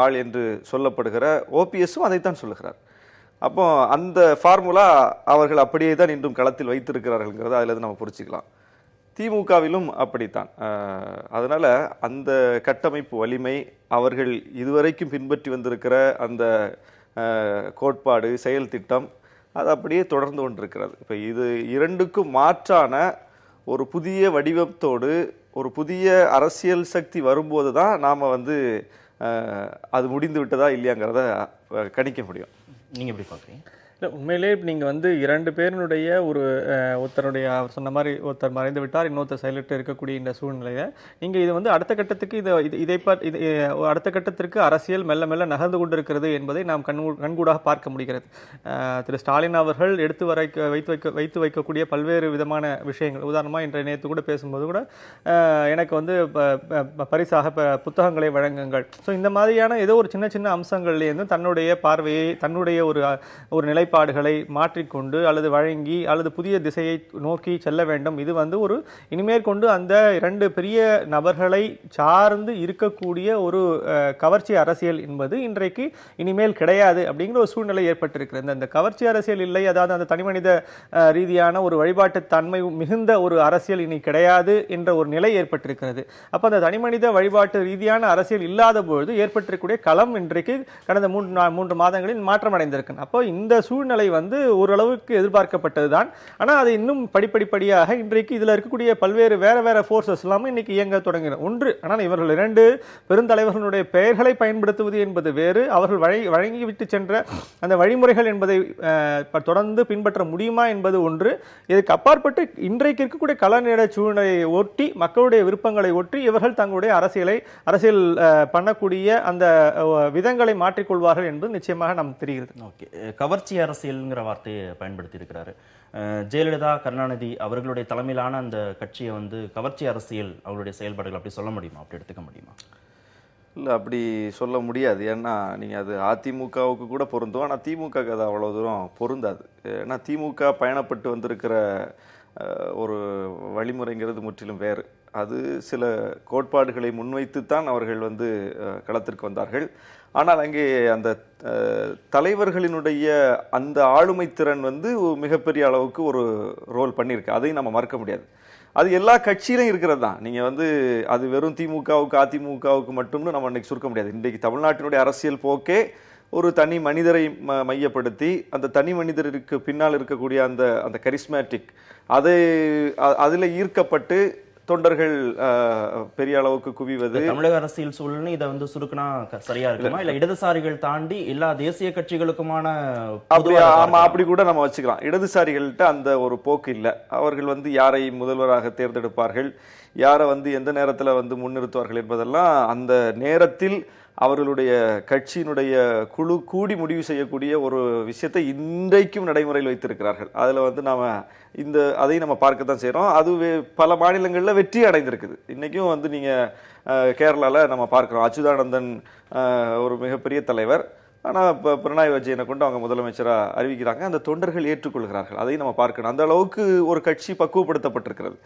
ஆள் என்று சொல்லப்படுகிற ஓபிஎஸும் அதைத்தான் சொல்லுகிறார். அப்போ அந்த ஃபார்முலா அவர்கள் அப்படியே தான் இன்றும் களத்தில் வைத்திருக்கிறார்கள்ங்கிறத அதில் நம்ம புரிச்சுக்கலாம். திமுகவிலும் அப்படித்தான். அதனால அந்த கட்டமைப்பு வலிமை, அவர்கள் இதுவரைக்கும் பின்பற்றி வந்திருக்கிற அந்த கோட்பாடு செயல் திட்டம் அது அப்படியே தொடர்ந்து கொண்டிருக்கிறது. இப்போ இது 2க்கும் மாற்றான ஒரு புதிய வடிவத்தோடு ஒரு புதிய அரசியல் சக்தி வரும்போது தான் நாம் வந்து அது முடிந்து விட்டதா இல்லையாங்கிறத கணிக்க முடியும். நீங்கள் எப்படி பார்க்குறீங்க? இல்லை, உண்மையிலே நீங்கள் வந்து 2 பேருடைய ஒரு ஒருத்தருடைய அவர் சொன்ன மாதிரி ஒருத்தர் மறைந்து விட்டார், இன்னொருத்தர் செயலிட்டு இருக்கக்கூடிய இந்த சூழ்நிலையை நீங்கள் இது வந்து அடுத்த கட்டத்துக்கு அடுத்த கட்டத்திற்கு அரசியல் மெல்ல மெல்ல நகர்ந்து கொண்டிருக்கிறது என்பதை நாம் கண்கூடாக பார்க்க முடிகிறது. திரு ஸ்டாலின் அவர்கள் வைத்து வைக்கக்கூடிய பல்வேறு விதமான விஷயங்கள், உதாரணமாக இன்றைய நேற்று கூட பேசும்போது கூட எனக்கு வந்து பரிசாக புத்தகங்களை வழங்குங்கள், ஸோ இந்த மாதிரியான ஏதோ ஒரு சின்ன சின்ன அம்சங்கள்லேருந்து தன்னுடைய பார்வையை தன்னுடைய ஒரு நிலைப்பாடுகளை மாற்றிக்கொண்டு அல்லது வழங்கி அல்லது புதிய திசையை நோக்கி செல்ல வேண்டும். இது வந்து ஒரு இனிமேல் கொண்டு அந்த 2 பெரிய நபர்களை சார்ந்து இருக்கக்கூடிய ஒரு கவர்ச்சி அரசியல் என்பது இன்றைக்கு இனிமேல் கிடையாது அப்படிங்கிற ஒரு சூழ்நிலை ஏற்பட்டிருக்கிறது. இந்த கவர்ச்சி அரசியல் இல்லை, அதாவது அந்த தனிமனித ரீதியான ஒரு வழிபாட்டு தன்மை மிகுந்த ஒரு அரசியல் இனி கிடையாது என்ற ஒரு நிலை ஏற்பட்டிருக்கிறது. அப்போ அந்த தனிமனித வழிபாட்டு ரீதியான அரசியல் இல்லாத பொழுது ஏற்பட்டிருக்கக்கூடிய களம் இன்றைக்கு கடந்த 3 மாதங்களில் மாற்றம் அடைந்திருக்கு. அப்போ இந்த சூழ்நிலை வந்து ஓரளவுக்கு எதிர்பார்க்கப்பட்டதுதான். ஆனால் அது இன்னும் படிப்படியாக இன்றைக்கு இதில் இருக்கக்கூடிய பல்வேறு வேற ஃபோர்ஸஸ் எல்லாமே இன்னைக்கு இயங்க தொடங்கின ஒன்று. ஆனால் இவர்கள் 2 பெருந்தலைவர்களுடைய பெயர்களை பயன்படுத்துவது என்பது வேறு, அவர்கள் வழங்கிவிட்டு சென்ற அந்த வழிமுறைகள் என்பதை தொடர்ந்து பின்பற்ற முடியுமா என்பது ஒன்று. இதுக்கு அப்பாற்பட்டு இன்றைக்கு இருக்கக்கூடிய களநிலை சூழ்நிலையை ஒட்டி மக்களுடைய விருப்பங்களை ஒட்டி இவர்கள் தங்களுடைய அரசியல் பண்ணக்கூடிய அந்த விதங்களை மாற்றிக்கொள்வார்கள் என்பது நிச்சயமாக நாம் தெரிகிறது. ஓகே, கவர்ச்சி அரசியல்ங்கிற வார்த்தையை பயன்படுத்தி இருக்கிறாரு. ஜெயலலிதா கருணாநிதி அவர்களுடைய தலைமையிலான அந்த கட்சியை வந்து கவர்ச்சி அரசியல் அவருடைய செயல்பாடுகள் அப்படி சொல்ல முடியுமா, அப்படி எடுத்துக்க முடியுமா? இல்லை, அப்படி சொல்ல முடியாது. ஏன்னா நீங்கள் அது அதிமுகவுக்கு கூட பொருந்தும், ஆனால் திமுகவுக்கு அது அவ்வளோ தூரம் பொருந்தாது. ஏன்னா திமுக பயணப்பட்டு வந்திருக்கிற ஒரு வழிமுறைங்கிறது முற்றிலும் வேறு. அது சில கோட்பாடுகளை முன்வைத்துத்தான் அவர்கள் வந்து களத்திற்கு வந்தார்கள். ஆனால் அங்கே அந்த தலைவர்களினுடைய அந்த ஆளுமை திறன் வந்து மிகப்பெரிய அளவுக்கு ஒரு ரோல் பண்ணியிருக்கு. அதையும் நம்ம மறக்க முடியாது. அது எல்லா கட்சியிலும் இருக்கிறது தான். நீங்கள் வந்து அது வெறும் திமுகவுக்கு அதிமுகவுக்கு மட்டும்னு நம்ம இன்னைக்கு சுருக்க முடியாது. இன்றைக்கு தமிழ்நாட்டினுடைய அரசியல் போக்கே ஒரு தனி மனிதரை மையப்படுத்தி அந்த தனி மனிதருக்கு பின்னால் இருக்கக்கூடிய அந்த அந்த கரிஸ்மேட்டிக் அதில் ஈர்க்கப்பட்டு தொண்டர்கள் பெரிய அளவுக்கு குவிவது. தமிழக அரசியல் சூழல்னு இதை வந்து சுருக்குனா சரியா இருக்குமா, இல்ல இடதுசாரிகள் தாண்டி எல்லா தேசிய கட்சிகளுக்குமான அப்படி கூட நம்ம வச்சுக்கலாம். இடதுசாரிகள்கிட்ட அந்த ஒரு போக்கு இல்லை. அவர்கள் வந்து யாரை முதல்வராக தேர்ந்தெடுப்பார்கள், யாரை வந்து எந்த நேரத்தில் வந்து முன்னிறுத்துவார்கள் என்பதெல்லாம் அந்த நேரத்தில் அவர்களுடைய கட்சியினுடைய குழு கூடி முடிவு செய்யக்கூடிய ஒரு விஷயத்தை இன்றைக்கும் நடைமுறையில் வைத்திருக்கிறார்கள். அதில் வந்து நாம அதையும் நம்ம பார்க்கத்தான் செய்கிறோம். அது பல மாநிலங்களில் வெற்றி அடைந்திருக்குது. இன்றைக்கும் வந்து நீங்கள் கேரளாவில் நம்ம பார்க்குறோம். அச்சுதானந்தன் ஒரு மிகப்பெரிய தலைவர். ஆனால் இப்போ பினராயி விஜயனை கொண்டு அவங்க முதலமைச்சராக அறிவிக்கிறாங்க. அந்த தொண்டர்கள் ஏற்றுக்கொள்கிறார்கள். அதையும் நம்ம பார்க்கணும். அந்த அளவுக்கு ஒரு கட்சி பக்குவப்படுத்தப்பட்டிருக்கிறது.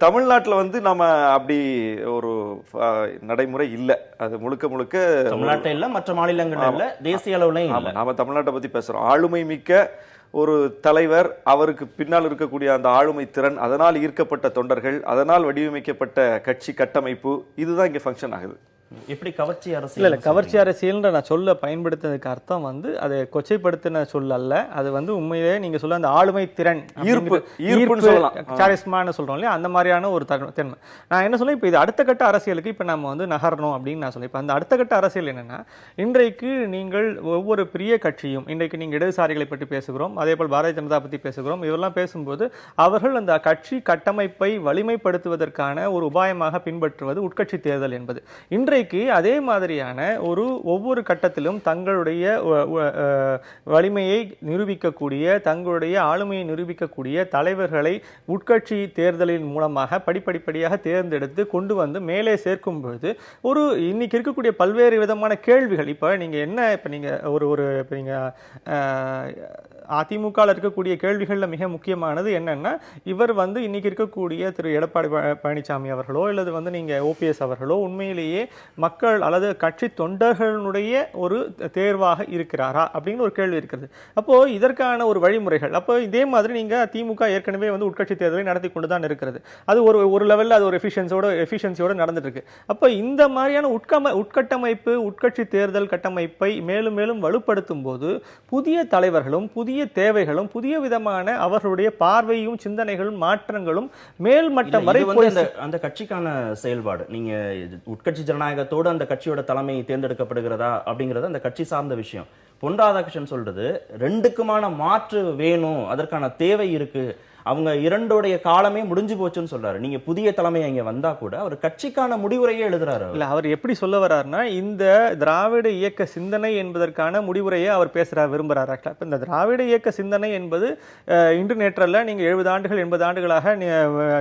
தமிழ்நாட்டில் வந்து நம்ம அப்படி ஒரு நடைமுறை இல்லை. அது முழுக்க முழுக்க தமிழ்நாட்டில் இல்லை, மற்ற மாநிலங்கள் இல்லை, தேசிய அளவுலையும் இல்லை. நாம தமிழ்நாட்டை பற்றி பேசுகிறோம். ஆளுமை மிக்க ஒரு தலைவர், அவருக்கு பின்னால் இருக்கக்கூடிய அந்த ஆளுமை திறன், அதனால் ஈர்க்கப்பட்ட தொண்டர்கள், அதனால் வடிவமைக்கப்பட்ட கட்சி கட்டமைப்பு, இதுதான் இங்கே ஃபங்க்ஷன் ஆகுது. எப்படி கவர்ச்சி அரசியல்? இல்லை, கவர்ச்சி அரசியல்ன்ற நான் சொல்ல பயன்படுத்துறதுக்கு அர்த்தம் வந்து அதை கொச்சைப்படுத்தின சொல் அல்ல. அது வந்து உண்மையிலே நீங்க சொல்ல அந்த ஆளுமை திறன், சாரிஸ்மான்னு சொல்றோம் இல்லையா, அந்த மாதிரியான ஒரு தன்மை. நான் என்ன சொல்ல, இப்போ இது அடுத்த கட்ட அரசியலுக்கு இப்போ நம்ம வந்து நகரணும் அப்படின்னு நான் சொல்லேன். இப்போ அந்த அடுத்த கட்ட அரசியல் என்னன்னா, இன்றைக்கு நீங்கள் ஒவ்வொரு பெரிய கட்சியும், இன்றைக்கு நீங்கள் இடதுசாரிகளை பற்றி பேசுகிறோம், அதே போல் பாரதிய ஜனதா பற்றி பேசுகிறோம், இதெல்லாம் பேசும்போது அவர்கள் அந்த கட்சி கட்டமைப்பை வலிமைப்படுத்துவதற்கான ஒரு உபாயமாக பின்பற்றுவது உட்கட்சி தேர்தல் என்பது. இன்றைக்கு அதே மாதிரியான ஒவ்வொரு கட்டத்திலும் தங்களுடைய வலிமையை நிரூபிக்கக்கூடிய, தங்களுடைய ஆளுமையை நிரூபிக்கக்கூடிய தலைவர்களை உட்கட்சி தேர்தலின் மூலமாக படிப்படிப்படியாக தேர்ந்தெடுத்து கொண்டு வந்து மேலே சேர்க்கும் பொழுது இன்னைக்கு இருக்கக்கூடிய பல்வேறு விதமான கேள்விகள், இப்போ நீங்க அதிமுக இருக்கக்கூடிய கேள்விகள்ல மிக முக்கியமானது என்னன்னா, இவர் வந்து இன்னைக்கு இருக்கக்கூடிய திரு எடப்பாடி பழனிசாமி அவர்களோ அல்லது வந்து நீங்க ஓபிஎஸ் அவர்களோ உண்மையிலேயே மக்கள் அல்லது கட்சி தொண்டர்களுடைய ஒரு தேர்வாக இருக்கிறாரா அப்படின்னு ஒரு கேள்வி இருக்கிறது. அப்போ இதற்கான ஒரு வழிமுறைகள், அப்போ இதே மாதிரி நீங்க திமுக ஏற்கனவே வந்து உட்கட்சி தேர்தலை நடத்தி கொண்டுதான் இருக்கிறது. அது ஒரு லெவல்ல அது ஒரு எஃபிஷியன்சியோட நடந்துட்டு இருக்கு. அப்போ இந்த மாதிரியான உட்கட்டமைப்பு, உட்கட்சி தேர்தல் கட்டமைப்பை மேலும் மேலும் வலுப்படுத்தும் போது புதிய தலைவர்களும் புதிய தேவைகளும் புதிய விதமான அவர்களுடைய பார்வையும் சிந்தனைகளும் மாற்றங்களும் மேல்மட்டம் வரை அந்த கட்சிக்கான செயல்பாடு. நீங்க உட்கட்சி ஜனநாயகத்தோடு அந்த கட்சியோட தலைமை தேர்ந்தெடுக்கப்படுகிறதா அப்படிங்கறது அந்த கட்சி சார்ந்த விஷயம். பொன் ராதாகிருஷ்ணன் சொல்றது ரெண்டுக்குமான மாற்று வேணும், அதற்கான தேவை இருக்கு, அவங்க இரண்டோடைய காலமே முடிஞ்சு போச்சுன்னு சொல்றாரு. நீங்க புதிய தலைமை இங்க வந்தா கூட அவர் கட்சிக்கான முடிவுரையே எழுதுறாரு. இல்ல, அவர் எப்படி சொல்ல வர்றாருன்னா, இந்த திராவிட இயக்க சிந்தனை என்பதற்கான முடிவுரையை அவர் விரும்புறாரு. இந்த திராவிட இயக்க சிந்தனை என்பது இன்று நேற்றல்ல, நீங்க 70 ஆண்டுகள் 80 ஆண்டுகளாக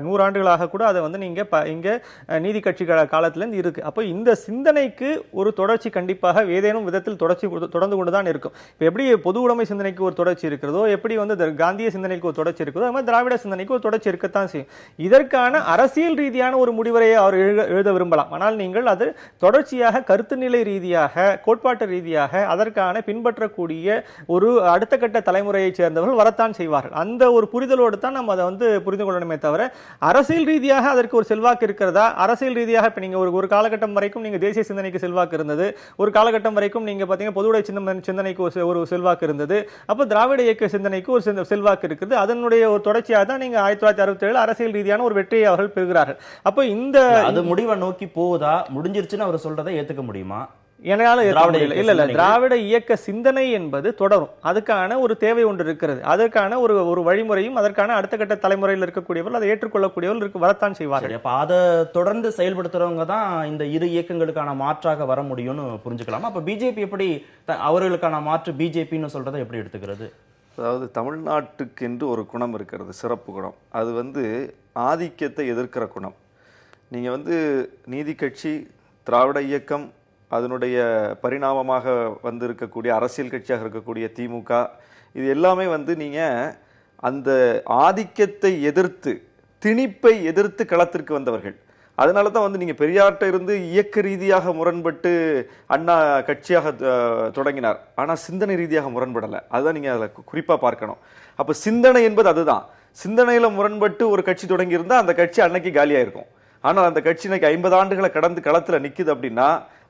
100 ஆண்டுகளாக கூட அதை வந்து நீங்க இங்க நீதி கட்சி காலத்துல இருந்து இருக்கு. அப்போ இந்த சிந்தனைக்கு ஒரு தொடர்ச்சி கண்டிப்பாக ஏதேனும் விதத்தில் தொடர்ந்து கொண்டுதான் இருக்கும். இப்ப எப்படி பொது உடைமை சிந்தனைக்கு ஒரு தொடர்ச்சி இருக்கிறதோ, எப்படி வந்து காந்திய சிந்தனைக்கு ஒரு தொடர்ச்சி இருக்கிறதோ, திராவிட சிந்தனைக்கு ஒரு தொடர்ச்சி இருக்கத்தான் செய்யும். இதற்கான அரசியல் ரீதியான ஒரு முடிவுரையை அவர் எழுத விரும்பலாம். ஆனால் நீங்கள் அது தொடர்ச்சியாக கருத்து நிலை ரீதியாக, கோட்பாட்டு ரீதியாக அதற்கான பின்பற்றக்கூடிய ஒரு அடுத்த கட்ட தலைமுறையை சேர்ந்தவர்கள் வரத்தான் செய்வார்கள். அந்த ஒரு புரிதலோடு தான் நம்ம அதை வந்து புரிந்து கொள்ளணுமே தவிர, அரசியல் ரீதியாக அதற்கு ஒரு செல்வாக்கு இருக்கிறதா, அரசியல் ரீதியாக இப்ப நீங்க ஒரு காலகட்டம் வரைக்கும் நீங்க தேசிய சிந்தனைக்கு செல்வாக்கு இருந்தது, ஒரு காலகட்டம் வரைக்கும் நீங்க பாத்தீங்கன்னா பொதுவுடை சிந்தனைக்கு ஒரு செல்வாக்கு இருந்தது, அப்ப திராவிட இயக்க சிந்தனைக்கு ஒரு செல்வாக்கு இருக்குது. அதனுடைய ஒரு தொடர்ச்சியாக தான் நீங்க 1967 அரசியல் ரீதியான ஒரு வெற்றியை அவர்கள் பெறுகிறார்கள். அப்ப இந்த அது முடிவை நோக்கி போகுதா, முடிஞ்சிருச்சுன்னு அவர் சொல்றதை ஏத்துக்க முடியுமா? திராவிட இயக்க சிந்தனை என்பது தொடரும். அதுக்கான ஒரு தேவை ஒன்று இருக்கிறது. அதற்கான ஒரு வழிமுறையும் அதற்கான அடுத்த கட்ட தலைமுறையில் இருக்கக்கூடியவர்கள் அதை ஏற்றுக்கொள்ளக்கூடியவர்கள் வரத்தான் செய்வார்கள். அப்ப அதை தொடர்ந்து செயல்படுத்துறவங்க தான் இந்த இரு இயக்கங்களுக்கான மாற்றாக வர முடியும்னு புரிஞ்சுக்கலாமா? அப்ப பிஜேபி எப்படி அவர்களுக்கான மாற்று பிஜேபின்னு சொல்றதை எப்படி எடுத்துக்கிறது? அதாவது தமிழ்நாட்டுக்கு என்று ஒரு குணம் இருக்கிறது, சிறப்பு குணம். அது வந்து ஆதிக்கத்தை எதிர்க்கிற குணம். நீங்கள் வந்து நீதி கட்சி, திராவிட இயக்கம், அதனுடைய பரிணாமமாக வந்து இருக்கக்கூடிய அரசியல் கட்சியாக இருக்கக்கூடிய திமுக, இது எல்லாமே வந்து நீங்கள் அந்த ஆதிக்கத்தை எதிர்த்து, திணிப்பை எதிர்த்து களத்திற்கு வந்தவர்கள். அதனால தான் வந்து நீங்க பெரியார்ட்ட இருந்து இயக்க ரீதியாக முரண்பட்டு அண்ணா கட்சியாக தொடங்கினார். ஆனா சிந்தனை ரீதியாக முரண்படலை. அதுதான் நீங்க அதில் குறிப்பா பார்க்கணும். அப்ப சிந்தனை என்பது அதுதான். சிந்தனையில முரண்பட்டு ஒரு கட்சி தொடங்கி இருந்தா அந்த கட்சி அன்னைக்கு காலியா இருக்கும். ஆனால் அந்த கட்சி இன்னைக்கு 50 ஆண்டுகளை கடந்து களத்துல நிக்குது அப்படின்னா,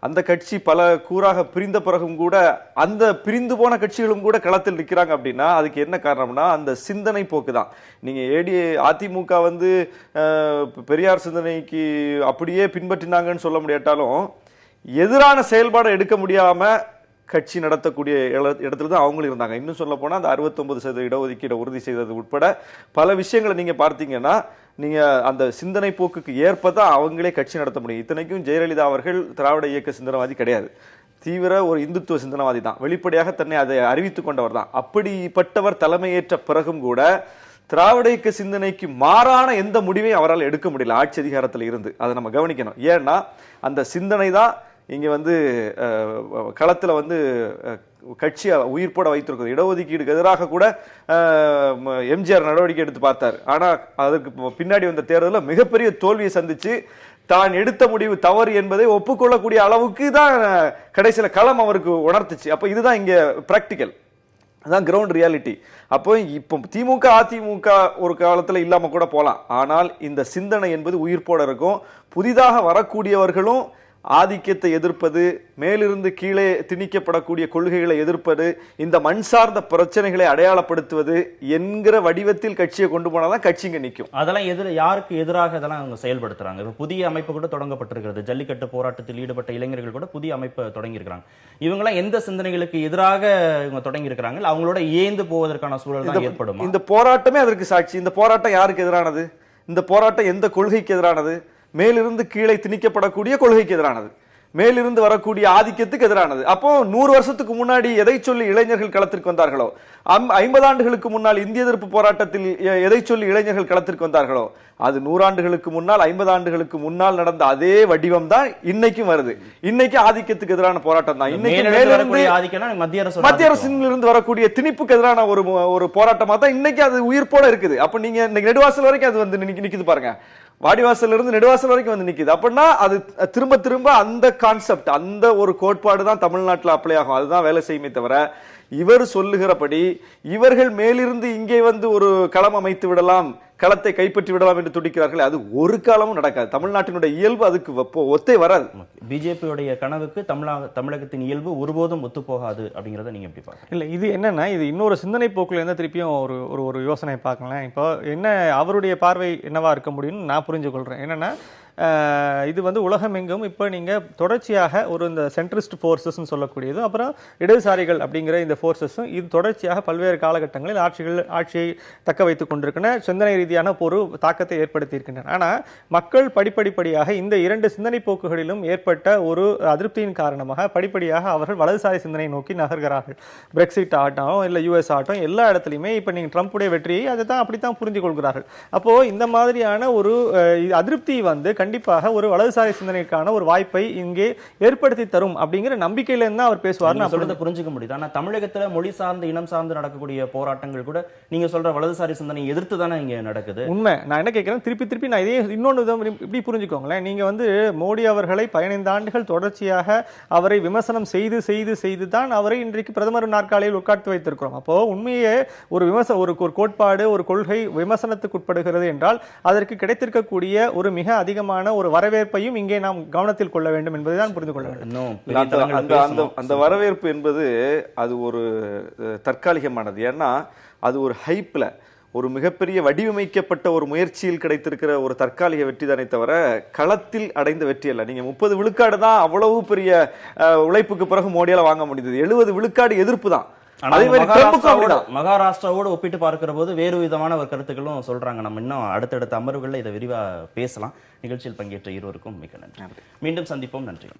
அந்த கட்சி பல கூறாக பிரிந்த பிறகும் கூட அந்த பிரிந்து போன கட்சிகளும் கூட களத்தில் நிற்கிறாங்க அப்படின்னா அதுக்கு என்ன காரணம்னா அந்த சிந்தனை போக்கு தான். நீங்க அதிமுக வந்து பெரியார் சிந்தனைக்கு அப்படியே பின்பற்றினாங்கன்னு சொல்ல முடியாட்டாலும் எதிரான செயல்பாடை எடுக்க முடியாம கட்சி நடத்தக்கூடிய இடத்துல தான் அவங்களும் இருந்தாங்க. இன்னும் சொல்ல போனா அந்த 69% இடஒதுக்கீடு உறுதி செய்தது உட்பட பல விஷயங்களை நீங்க பார்த்தீங்கன்னா நீங்க அந்த சிந்தனை போக்குக்கு ஏற்பதான் அவங்களே கட்சி நடத்த முடியும். இத்தனைக்கும் ஜெயலலிதா அவர்கள் திராவிட இயக்க சிந்தனவாதி கிடையாது, தீவிர ஒரு இந்துத்துவ சிந்தனவாதி தான். வெளிப்படையாக தன்னை அதை அறிவித்துக் கொண்டவர் தான். அப்படிப்பட்டவர் தலைமையேற்ற பிறகும் கூட திராவிட இயக்க சிந்தனைக்கு மாறான எந்த முடிவையும் அவரால் எடுக்க முடியல ஆட்சி அதிகாரத்தில் இருந்து. அதை நம்ம கவனிக்கணும். ஏன்னா அந்த சிந்தனை தான் இங்க வந்து களத்துல வந்து கட்சியை உயிர்ப்போட வைத்திருக்கிறது. இடஒதுக்கீடுக்கு எதிராக கூட எம்ஜிஆர் நடவடிக்கை எடுத்து பார்த்தார். ஆனா அதற்கு பின்னாடி வந்த தேர்தலில் மிகப்பெரிய தோல்வியை சந்திச்சு தான் எடுத்த முடிவு தவறு என்பதை ஒப்புக்கொள்ளக்கூடிய அளவுக்கு தான் கடைசியில களம் அவருக்கு உணர்த்துச்சு. அப்ப இதுதான் இங்க பிராக்டிக்கல், அதான் கிரவுண்ட் ரியாலிட்டி. அப்போ இப்போ திமுக அதிமுக ஒரு காலத்துல இல்லாம கூட போலாம். ஆனால் இந்த சிந்தனை என்பது உயிர்ப்போட இருக்கும். புதிதாக வரக்கூடியவர்களும் ஆதிக்கத்தை எதிர்ப்பது, மேலிருந்து கீழே திணிக்கப்படக்கூடிய கொள்கைகளை எதிர்ப்பது, இந்த மண் சார்ந்த பிரச்சனைகளை அடையாளப்படுத்துவது என்கிற வடிவத்தில் கட்சியை கொண்டு போனாதான் கட்சிங்க நிற்கும். அதெல்லாம் யாருக்கு எதிராக இதெல்லாம் அவங்க செயல்படுத்துறாங்க? இப்ப புதிய அமைப்பு கூட தொடங்கப்பட்டிருக்கிறது. ஜல்லிக்கட்டு போராட்டத்தில் ஈடுபட்ட இளைஞர்கள் கூட புதிய அமைப்பை தொடங்கியிருக்கிறாங்க. இவங்கெல்லாம் எந்த சிந்தனைகளுக்கு எதிராக இவங்க தொடங்கி இருக்கிறாங்க? அவங்களோட ஏந்து போவதற்கான சூழல் தான் ஏற்படும். இந்த போராட்டமே அதற்கு சாட்சி. இந்த போராட்டம் யாருக்கு எதிரானது? இந்த போராட்டம் எந்த கொள்கைக்கு எதிரானது? மேலிருந்து கீழே திணிக்கப்படக்கூடிய கொள்கைக்கு எதிரானது, மேலிருந்து வரக்கூடிய ஆதிக்கத்துக்கு எதிரானது. அப்போ 100 வருஷத்துக்கு முன்னாடி எதை சொல்லி இளைஞர்கள் களத்திற்கு வந்தார்களோ, 50 ஆண்டுகளுக்கு முன்னால் இந்திய எதிர்ப்பு போராட்டத்தில் எதை சொல்லி இளைஞர்கள் களத்திற்கு வந்தார்களோ, அது 100 ஆண்டுகளுக்கு முன்னால் 50 ஆண்டுகளுக்கு முன்னால் நடந்த அதே வடிவம் தான் இன்னைக்கும் வருது. இன்னைக்கு ஆதிக்கத்துக்கு எதிரான போராட்டம் தான். இன்னைக்கு மத்திய அரசிலிருந்து வரக்கூடிய திணிப்புக்கு எதிரான ஒரு போராட்டமா தான் இன்னைக்கு அது உயிர்ப்போட இருக்குது. அப்ப நீங்க இன்னைக்கு நெடுவாசல் வரைக்கும் அது வந்து நிக்குது பாருங்க. வாடிவாசல் இருந்து நெடுவாசல் வரைக்கும் வந்து நிக்குது. அப்படின்னா அது திரும்ப திரும்ப அந்த கான்செப்ட், அந்த ஒரு கோட்பாடு தான் தமிழ்நாட்டில் அப்ளை ஆகும். அதுதான் வேலை செய்யுமே தவிர இவர் சொல்லுகிறபடி இவர்கள் மேலிருந்து இங்கே வந்து ஒரு களம் அமைத்து விடலாம், களத்தை கைப்பற்றி விடலாம் என்று துடிக்கிறார்கள். அது ஒரு காலமும் நடக்காது. தமிழ்நாட்டினுடைய இயல்பு அதுக்கு ஒத்தே வராது. பிஜேபியுடைய கனவுக்கு தமிழகத்தின் இயல்பு ஒருபோதும் ஒத்து போகாது அப்படிங்கறத நீங்க எப்படி பாருங்க? இல்ல, இது என்னன்னா இது இன்னொரு சிந்தனை போக்குல இருந்தா திருப்பியும் ஒரு யோசனை பார்க்கலாம். இப்போ என்ன அவருடைய பார்வை என்னவா இருக்க முடியும்னு நான் புரிஞ்சு கொள்றேன். என்னன்னா இது வந்து உலகமெங்கும் இப்போ நீங்கள் தொடர்ச்சியாக இந்த சென்ட்ரிஸ்ட் ஃபோர்ஸஸ்ன்னு சொல்லக்கூடியதும் அப்புறம் இடதுசாரிகள் அப்படிங்கிற இந்த ஃபோர்ஸஸும் இது தொடர்ச்சியாக பல்வேறு காலகட்டங்களில் ஆட்சியை தக்க வைத்துக் கொண்டிருக்கின்றன, சிந்தனை ரீதியான ஒரு தாக்கத்தை ஏற்படுத்தி இருக்கின்றன. ஆனால் மக்கள் படிப்படியாக இந்த 2 சிந்தனை போக்குகளிலும் ஏற்பட்ட ஒரு அதிருப்தியின் காரணமாக படிப்படியாக அவர்கள் வலதுசாரி சிந்தனை நோக்கி நகர்கிறார்கள். பிரெக்சிட் ஆகட்டும், இல்லை யூஎஸ் ஆகட்டும், எல்லா இடத்துலையுமே இப்போ நீங்கள் ட்ரம்ப்புடைய வெற்றியை அதை தான் அப்படித்தான் புரிஞ்சு கொள்கிறார்கள். அப்போது இந்த மாதிரியான ஒரு அதிருப்தி வந்து கண்டிப்பாக ஒரு வலதுசாரி சிந்தனைக்கான ஒரு வாய்ப்பை இங்கே ஏற்படுத்தி தரும் அப்படிங்கிற நம்பிக்கையில இருந்து அவர் பேசுவார்னு சொல்றதை புரிஞ்சுக்க முடியுது. ஆனா தமிழகத்துல மொழி சார்ந்த இனம் சார்ந்து நடக்கக்கூடிய போராட்டங்கள் கூட நீங்க சொல்ற வலதுசாரி சிந்தனை எதிர்த்து தானே இங்க நடக்குது. உண்மை. நான் என்ன கேட்கிறேன், திருப்பி நான் இதே இன்னொன்று இப்படி புரிஞ்சுக்கோங்களேன். நீங்க வந்து மோடி அவர்களை 15 ஆண்டுகள் தொடர்ச்சியாக அவரை விமர்சனம் செய்து தான் அவரை இன்றைக்கு பிரதமர் நாற்காலியில் உட்கார்த்து வைத்திருக்கிறோம். அப்போ உண்மையே ஒரு கோட்பாடு, ஒரு கொள்கை விமர்சனத்துக்கு உட்படுகிறது என்றால் அதற்கு கிடைத்திருக்கக்கூடிய ஒரு மிக அதிகமான ஒரு வரவேற்பையும் இங்கே நாம் கவனத்தில் கொள்ள வேண்டும் என்பதுதான் புரிந்து கொள்ள வேண்டும். அந்த வரவேற்பு என்பது அது ஒரு தற்காலிகமானது. ஏன்னா அது ஒரு ஹைப்ல ஒரு மிகப்பெரிய வடிவமைக்கப்பட்ட ஒரு முயற்சியில் கிடைத்திருக்கிற ஒரு தற்காலிக வெற்றி தானே தவிர களத்தில் அடைந்த வெற்றி அல்ல. நீங்க 30 விழுக்காடு தான் அவ்வளவு பெரிய உழைப்புக்கு பிறகு மோடியால வாங்க முடிந்தது. 70 விழுக்காடு எதிர்ப்பு தான். மகாராஷ்டிராவோடு ஒப்பிட்டு பார்க்கிற போது வேறு விதமான ஒரு கருத்துக்களும் சொல்றாங்க. நம்ம இன்னும் அடுத்தடுத்த அமர்வுகளில் இதை விரிவா பேசலாம். நிகழ்ச்சியில் பங்கேற்ற இருவருக்கும் மிக நன்றி. மீண்டும் சந்திப்போம். நன்றி.